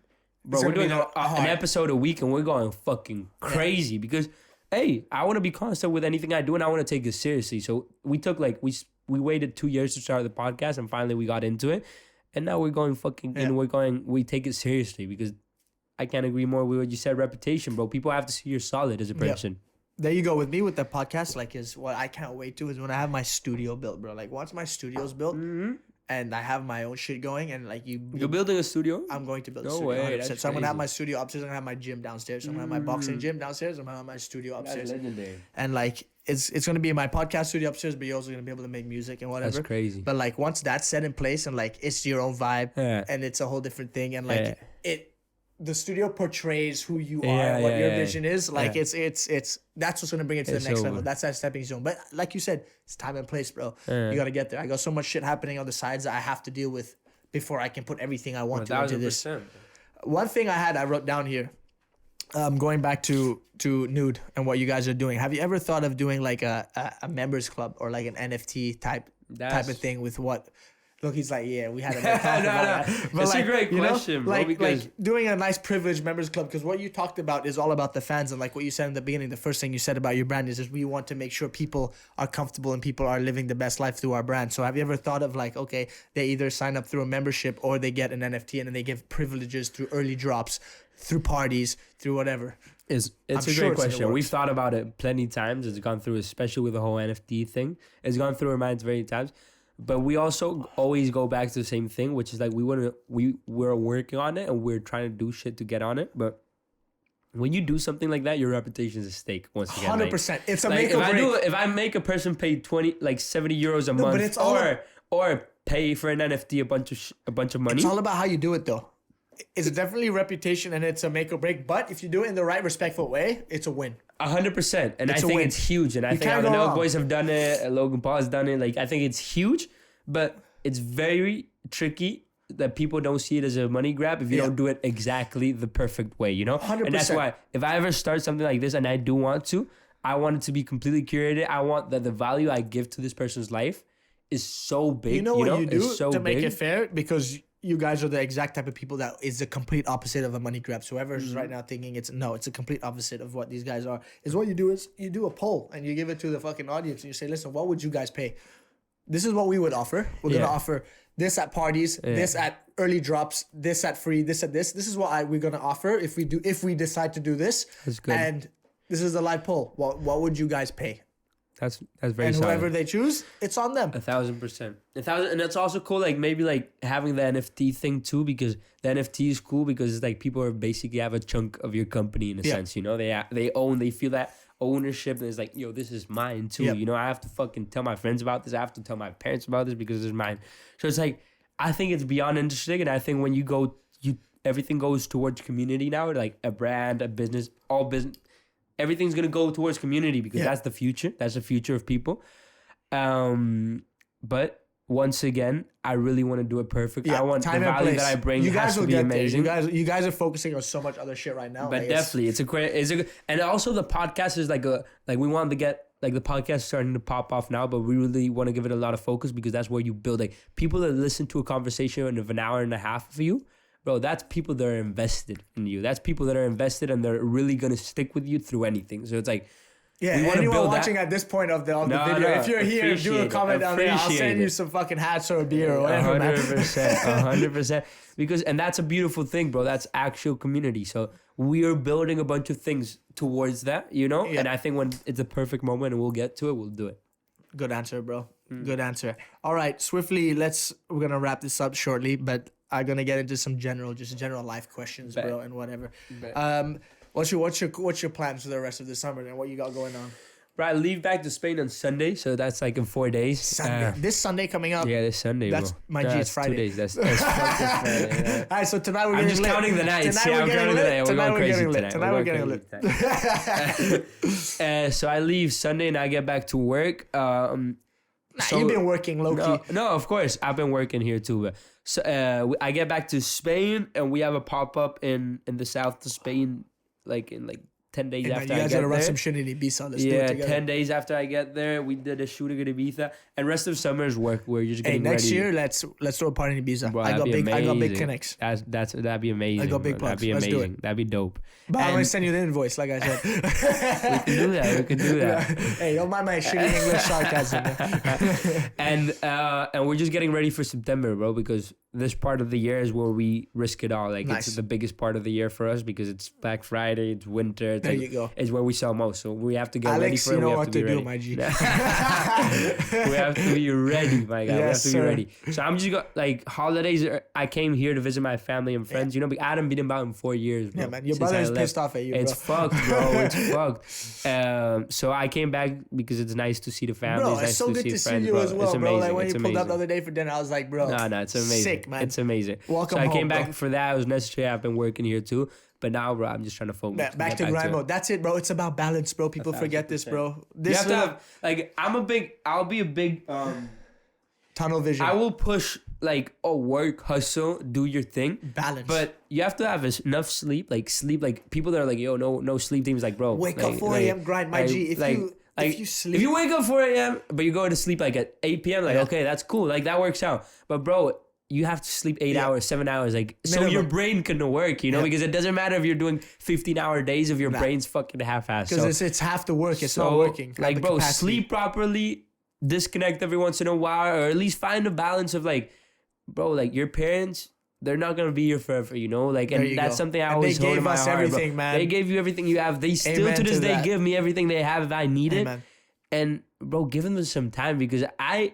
bro, It's we're gonna doing be an episode a week, and we're going fucking crazy because, hey, I want to be constant with anything I do, and I want to take it seriously. So we took like we waited 2 years to start the podcast, and finally we got into it, and now we're going fucking and we take it seriously because I can't agree more with what you said. Reputation, bro. People have to see you're solid as a person. There you go. With me with the podcast, like, is what I can't wait to is when I have my studio built, bro. Like, once my studio's built and I have my own shit going, and like You're building a studio? I'm going to build a No studio. way, 100%. that's So I'm gonna have crazy. my studio upstairs. I'm gonna have my gym downstairs. I'm gonna have my boxing gym downstairs. I'm gonna have my studio upstairs. legendary. And like, it's gonna be my podcast studio upstairs, but you're also gonna be able to make music and whatever. That's crazy. But like, once that's set in place and like it's your own vibe Yeah. and it's a whole different thing, and like the studio portrays who you are, Yeah, what yeah, your yeah. vision is. Like, Yeah. it's that's what's gonna bring it to It's the next over. level. That's that stepping stone. But like you said, it's time and place, bro. Yeah. You gotta get there. I got so much shit happening on the sides that I have to deal with before I can put everything I want to into this. 1,000%. One thing I wrote down here, going back to Nude and what you guys are doing. Have you ever thought of doing like a members club or like an NFT type of thing with what? Look, he's like, yeah, we had a talk about that. But It's a like, great you know, question, bro, like because- doing a nice privileged members club, because what you talked about is all about the fans, and like what you said in the beginning, the first thing you said about your brand is we want to make sure people are comfortable and people are living the best life through our brand. So have you ever thought of like, okay, they either sign up through a membership or they get an NFT and then they give privileges through early drops, through parties, through whatever? It's I'm a sure great it's in the question. works. We've thought about it plenty times. It's gone through, especially with the whole NFT thing. It's gone through our minds many times. But we also always go back to the same thing, which is like we're working on it and we're trying to do shit to get on it. But when you do something like that, your reputation is at stake once again. 100%. It's a Like, make or break. if I make a person pay 70 euros a but month, it's all or pay for an NFT a bunch of money. It's all about how you do it, though. It's definitely reputation and it's a make or break. But if you do it in the right, respectful way, it's a win. 100%. And It's I a think win. it's huge. And I You think can't the go Nelk wrong. boys have done it. Logan Paul has done it. Like, I think it's huge, but it's very tricky that people don't see it as a money grab if you don't do it exactly the perfect way, you know? 100%. And that's why if I ever start something like this and I do want to, I want it to be completely curated. I want that the value I give to this person's life is so big. You know what you do It's so to make big. it fair? Because you guys are the exact type of people that is the complete opposite of a money grab. So whoever's Mm-hmm. right now thinking it's a complete opposite of what these guys are. Is what you do is you do a poll and you give it to the fucking audience and you say, listen, what would you guys pay? This is what we would offer. We're gonna offer this at parties, this at early drops, this at free, this at this. This is what we're gonna offer if we decide to do this. That's good. And this is the live poll. What would you guys pay? That's very And solid. whoever they choose, it's on them. 1,000%. And it's also cool, like maybe like having the NFT thing too, because the NFT is cool because it's like people are basically have a chunk of your company in a sense, you know, they feel that ownership and it's like, yo, this is mine too. Yep. You know, I have to fucking tell my friends about this. I have to tell my parents about this because it's mine. So it's like, I think it's beyond interesting. And I think when everything goes towards community now, like a brand, a business, all business. Everything's gonna go towards community because that's the future. That's the future of people. But once again, I really want to do it perfect. I want the value that I bring has to be amazing. You guys are focusing on so much other shit right now. But like, definitely, and also the podcast is like we wanted to get like the podcast is starting to pop off now, but we really want to give it a lot of focus because that's where you build like people that listen to a conversation of an hour and a half of you. Bro, that's people that are invested in you. That's people that are invested and they're really going to stick with you through anything. So it's like, Yeah, we want to anyone build watching that. at this point of the No, video, if you're here, do appreciate a it, comment down there. I'll appreciate send you it. some fucking hats or a beer or whatever, man. 100%. Because, and that's a beautiful thing, bro. That's actual community. So we are building a bunch of things towards that, you know? Yeah. And I think when it's a perfect moment and we'll get to it, we'll do it. Good answer, bro. Good answer. All right, swiftly, we're gonna wrap this up shortly, but I'm gonna get into some general life questions, bro, and whatever. What's your plans for the rest of the summer and what you got going on? Bro, I leave back to Spain on Sunday, so that's like in 4 days. Sunday. This Sunday coming up. Yeah, this Sunday, That's bro. my G. It's That's Friday. 2 days. That's Friday. Yeah. All right, so tonight we're I'm getting just lit. counting the nights. Tonight we're getting lit. We're going crazy lit. Tonight we're getting lit. So I leave Sunday and I get back to work. So, you've been working low key. No, of course. I've been working here too. But so I get back to Spain and we have a pop-up in the south of Spain, like in 10 days Hey, after man, you I guys get gotta run there. some shit in Ibiza. Let's do it Yeah, together. 10 days after I get there, we did a shooting at Ibiza. And rest of summer's work, we're just Hey, getting next ready. year let's throw a party in Ibiza. Bro, I got big amazing. connects. That'd be amazing. I got big bro. That'd plugs. be Let's do amazing. That'd be dope. But I'm And- gonna send you the invoice, like I said. We can do that. Hey, don't mind my shitty English sarcasm. And we're just getting ready for September, bro, because this part of the year is where we risk it all. Like Nice. it's the biggest part of the year for us because it's Black Friday, it's winter. It's There like, you go. It's where we sell most. So we have to get ready Alex, for it. you know We have what to to be do, ready. my G. We have to be ready, my guy. Yes, we have to sir. be ready. So I'm just like holidays. I came here to visit my family and friends. You know, I haven't been about in 4 years, bro. Yeah, man. Your since brother I is left. pissed off at you, bro. It's fucked, bro. It's fucked. So I came back because it's nice to see the family. Bro, It's nice it's so good see to see friends, you as well, It's bro. Like amazing. when It's you pulled up the amazing. other day for dinner, I was like, bro, No, it's amazing. sick, man. It's amazing. Welcome so I came home, back bro. for that. It was necessary. I've been working here too. But now, bro, I'm just trying to focus. Back to grind mode. That's it, bro. It's about balance, bro. People forget this, bro. You This have to have, like, I'll be a big, tunnel vision. I will push, like, work, hustle, do your thing. Balance. But you have to have enough sleep. Like people that are like, yo, no sleep teams, like, bro. Wake like, up 4 a.m. grind, my G. If you sleep. If you wake up 4 a.m., but you go to sleep like at 8 p.m., like, okay, that's cool. Like, that works out. But, bro, you have to sleep 8 hours, 7 hours, like, so Minimum. your brain can work, you know? Because it doesn't matter if you're doing 15-hour days if your brain's fucking half-assed. Because it's half the work. It's not working. Like, The bro, capacity. sleep properly, disconnect every once in a while, or at least find a balance of, like, bro, like, your parents, they're not gonna be here forever, you know? Like, There and you that's go. something I And always they hold gave in my us heart, everything, bro. man. They gave you everything you have. They still, Amen to this to day, that. give me everything they have if I need it. Amen. And bro, give them some time because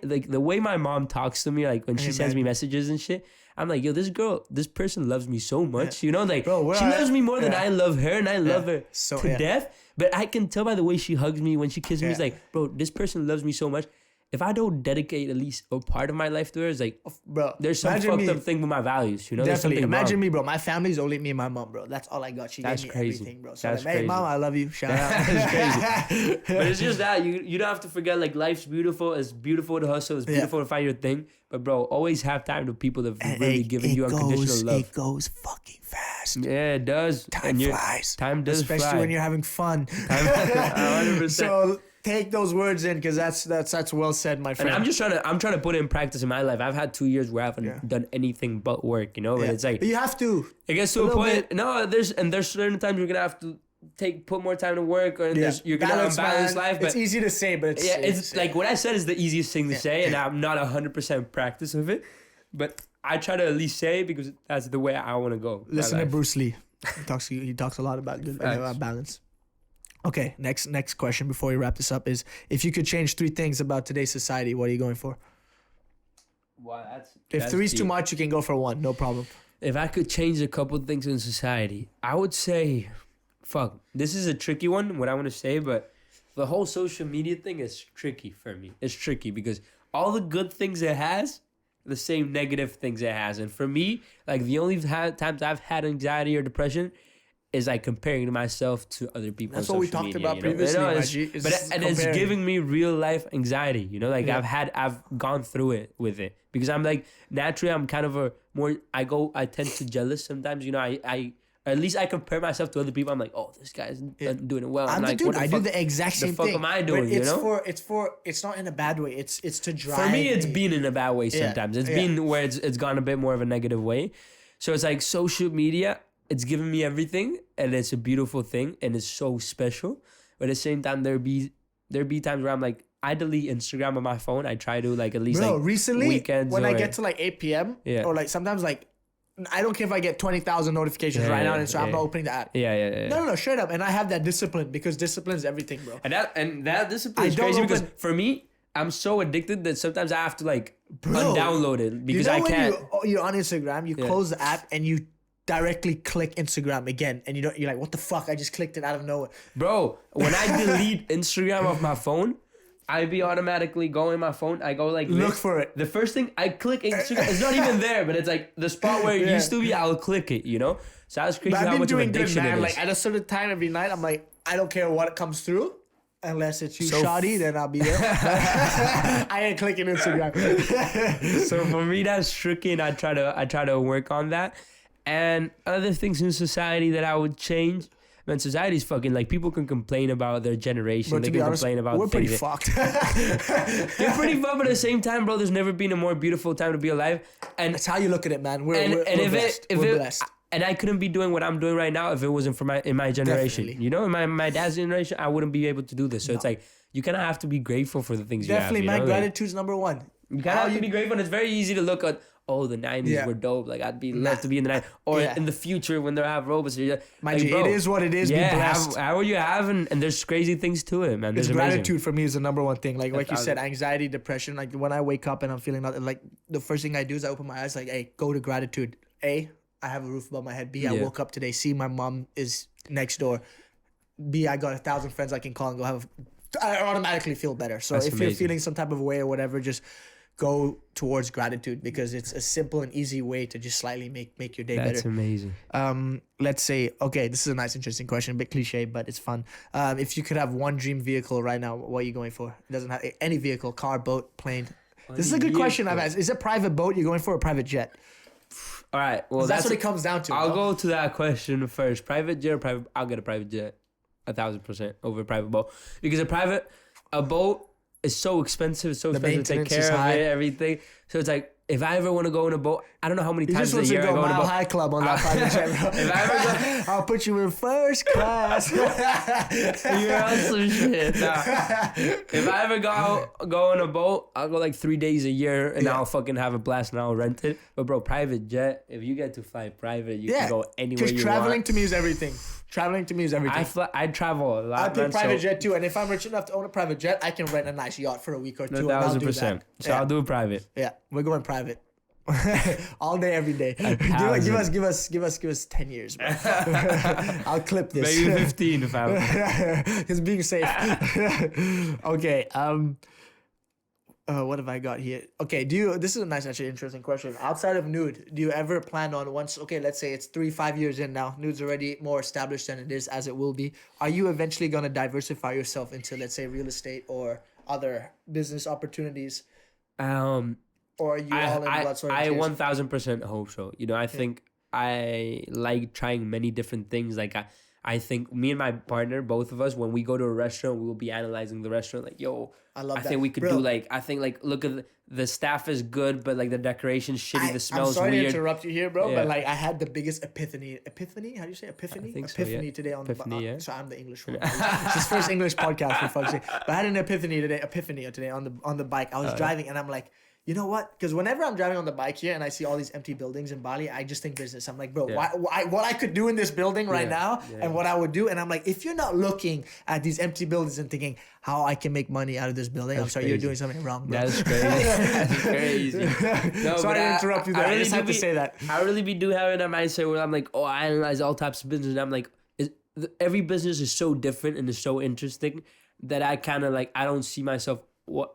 the way my mom talks to me, like when she sends me messages and shit, I'm like, yo, this person loves me so much, you know, like Bro, she loves me more than I love her, and I love her So, to death. But I can tell by the way she hugs me when she kisses me, it's like, bro, this person loves me so much. If I don't dedicate at least a part of my life to her, it's like, Bro, there's some fucked up thing with my values, you know? There's Definitely. something Imagine wrong. me, bro. My family's only me and my mom, bro. That's all I got. She That's gave me crazy. everything, bro. So That's like, hey, crazy. mom, I love you. Shout out. That's crazy. But it's just that you don't have to forget, like, life's beautiful. It's beautiful to hustle. It's beautiful to find your thing. But bro, always have time to people that have really given you unconditional love. It goes fucking fast. Yeah, it does. Time flies. Time does Especially fly. when you're having fun. 100%. So take those words in, because that's well said, my friend. And I'm trying to put it in practice in my life. I've had 2 years where I haven't done anything but work, you know? And it's like, But you have to. it gets to a point. No, there's certain times you're gonna have to put more time to work, or you're gonna have a balanced life. But it's easy to say, but it's like what I said is the easiest thing to say, and I'm not 100% practice of it. But I try to at least say it because that's the way I want to go. Listen to Bruce Lee. He talks a lot about balance. Okay, next question before we wrap this up is, if you could change 3 things about today's society, what are you going for? Wow, If that's 3's too deep. much, you can go for 1, no problem. If I could change a couple of things in society, I would say, this is a tricky one, what I want to say, but the whole social media thing is tricky for me. It's tricky because all the good things it has, the same negative things it has. And for me, like, the only times I've had anxiety or depression is like comparing myself to other people. That's on what we social talked media, about you know? previously, You know, my it's- G, is it's comparing. giving me real life anxiety, you know, like I've gone through it with it because I'm like, naturally I'm kind of I tend to jealous sometimes, you know, I at least I compare myself to other people. I'm like, oh, this guy's doing it well. I'm the like, dude. what the I fuck, do the exact same the fuck thing. am I doing? But it's you know, it's not in a bad way. It's to drive. for me, it's been in a bad way sometimes. It's yeah. been where it's gone a bit more of a negative way. So it's like social media, it's given me everything, and it's a beautiful thing, and it's so special. But at the same time, there be times where I'm like, I delete Instagram on my phone. I try to like at least Bro, like recently weekends when I or- get to like 8 p.m. Yeah. or like sometimes like I don't care if I get 20,000 notifications Yeah, right now yeah, on Instagram. I'm yeah. not opening the app. Yeah. No, straight up. And I have that discipline because discipline is everything, bro. And that discipline is I don't crazy because open- for me, I'm so addicted that sometimes I have to like Bro, undownload it because I when can't. you're on Instagram, you close the app and you directly click Instagram again, and you're like, what the fuck? I just clicked it out of nowhere. Bro, when I delete Instagram off my phone, I be automatically going my phone. I go like Look this. for it. The first thing I click Instagram, it's not even there, but it's like the spot where it Yeah. used to be. I'll click it, you know. So that's crazy But I've how been much of doing good, addiction man. it is. Like at a certain time every night, I'm like, I don't care what comes through. Unless it's you, So shoddy, then I'll be there. I ain't clicking Instagram. So for me, that's tricky, and I try to work on that. And other things in society that I would change. Man, society's fucking like people can complain about their generation. But They to be can honest, complain about we're pretty things. fucked. They're pretty fun, but at the same time, bro, there's never been a more beautiful time to be alive. And That's how you look at it, man. We're blessed. if We're it, blessed. and I couldn't be doing what I'm doing right now if it wasn't for in my generation. Definitely. You know, in my dad's generation, I wouldn't be able to do this. So it's like you kind of have to be grateful for the things Definitely, you have. man. You know? Like, Gratitude's number one. you kind of have to be grateful, and it's very easy to look at. Oh, the 90s Yeah. were dope. Like, I'd be love to be in the 90s. Or Yeah. in the future when they have robots. You're like, Mind you, bro, it is what it is. yeah, Be blessed. how you have, and there's crazy things to it, man. It's There's amazing. gratitude for me is the number one thing. Like you said, 1,000. anxiety, depression. Like when I wake up and I'm feeling nothing, like the first thing I do is I open my eyes. Like, hey, go to gratitude. A, I have a roof above my head. B, I Yeah. woke up today. C, my mom is next door. B, I got 1,000 friends I can call and go have. I automatically feel better. So That's if you're amazing. feeling some type of way or whatever, just go towards gratitude because it's a simple and easy way to just slightly make your day That's better. amazing. Let's say, okay, this is a nice, interesting question, a bit cliche, but it's fun. If you could have one dream vehicle right now, what are you going for? It doesn't have any vehicle, car, boat, plane. This is a good question I've asked. Is it a private boat you're going for or a private jet? All right. Well, That's what it comes down to. I'll bro. go to that question first. Private jet or private? I'll get a private jet, 1,000% over a private boat because a boat is so expensive. It's so expensive to take maintenance is care of high. it, everything. So it's like if I ever want to go in a boat, I don't know how many He times just a wants to year I go go in a Mile boat. High Club on that private jet, bro. If I ever go, I'll put you in first class. you're on some shit. Nah. If I ever go on a boat, I'll go like 3 days a year and Yeah. I'll fucking have a blast and I'll rent it. But bro, private jet, if you get to fly private, you can go anywhere because you traveling want. to me is everything. Traveling to me is everything. I travel a lot. I pick man, private so jet too, and if I'm rich enough to own a private jet, I can rent a nice yacht for a week or two. And I'll do 1,000%. that. So Yeah. I'll do private. Yeah, we're going private. All day, every day. Give 1,000. us 10 years, bro. I'll clip this. Maybe 15 if I. It's being safe. Okay. What have I got here? Okay. This is a nice, actually interesting question. Outside of Nude, do you ever plan on once? Okay, let's say it's 3-5 years in now. Nude's already more established than it is, as it will be. Are you eventually gonna diversify yourself into, let's say, real estate or other business opportunities? Or are you all in blood, sweat, and I tears? 1,000% hope so. You know, I think I like trying many different things. Like I think me and my partner, both of us, when we go to a restaurant, we will be analyzing the restaurant. Like, yo, I love that. think we could Bro. do like, I think like, look at the staff is good, but like the decoration's shitty, the smell's I'm sorry weird. to interrupt you here, bro, Yeah. but like I had the biggest epiphany. Epiphany? How do you say epiphany? I think so, Epiphany yeah. today on Epiphany, the. yeah. So I'm the English one. It's his first English podcast for fuck's sake. But I had an epiphany today on the bike. I was driving and I'm like, you know what? Because whenever I'm driving on the bike here and I see all these empty buildings in Bali, I just think business. I'm like, bro, Yeah. what I could do in this building right Yeah, now yeah. and what I would do. And I'm like, if you're not looking at these empty buildings and thinking how I can make money out of this building, I'm That's sorry, you're crazy. doing something wrong, bro. That's crazy. That's crazy. No, Sorry but to interrupt you there. I just do have to say that. I really do having that mindset where I'm like, oh, I analyze all types of business. And I'm like, every business is so different and is so interesting that I kind of like, I don't see myself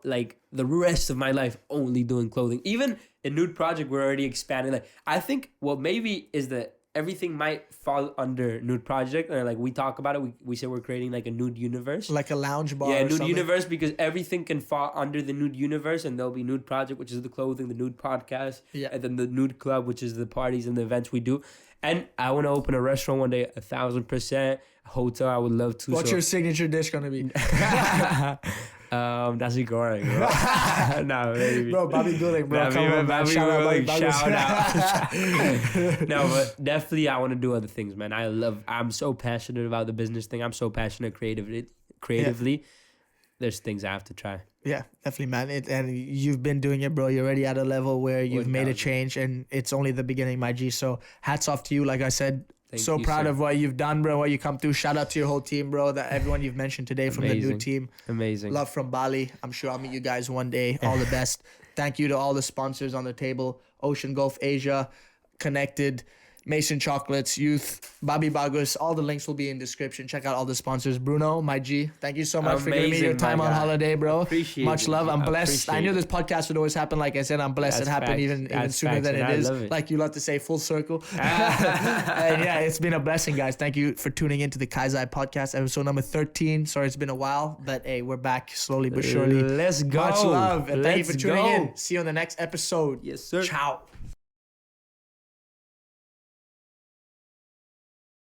like the rest of my life only doing clothing. Even in NUDE Project, we're already expanding. Like, I think what maybe is that everything might fall under NUDE Project, or like we talk about it. We say we're creating like a NUDE universe. Like a lounge bar. Yeah, or NUDE something. universe, because everything can fall under the NUDE universe, and there'll be NUDE Project, which is the clothing, the NUDE podcast, Yeah. and then the NUDE Club, which is the parties and the events we do. And I want to open a restaurant one day, 1,000%. A hotel, I would love to. What's your signature dish gonna be? That's goreng, bro. No, maybe. Bro, Babi Guling, bro. Nah, Come on, man. Babi Shout out, Guling, Bagus. shout out. No, but definitely I want to do other things, man. I'm so passionate about the business thing. I'm so passionate creativity. creatively, there's things I have to try. Yeah, definitely, man. And you've been doing it, bro. You're already at a level where you've made a change, and it's only the beginning, my G. So hats off to you. Like I said, so proud of what you've done, bro. What you come through. Shout out to your whole team, bro. That everyone you've mentioned today from the NUDE team. Amazing. Love from Bali. I'm sure I'll meet you guys one day. All the best. Thank you to all the sponsors on the table: Ocean Gulf Asia, Konnectid, Mason Chocolates, Youth, Babi, Bagus. All the links will be in description. Check out all the sponsors. Bruno, my G, thank you so much for giving me your time on holiday, bro. Appreciate Much love. I'm blessed. I knew it. this podcast would always happen. Like I said, I'm blessed. That's it happened even sooner than it is. Like you love to say, full circle. And yeah, it's been a blessing, guys. Thank you for tuning into the Kaizai podcast, episode number 13. Sorry, it's been a while, but hey, we're back slowly but surely. Let's go. Much love. And thank you for tuning go. in. See you on the next episode. Yes, sir. Ciao.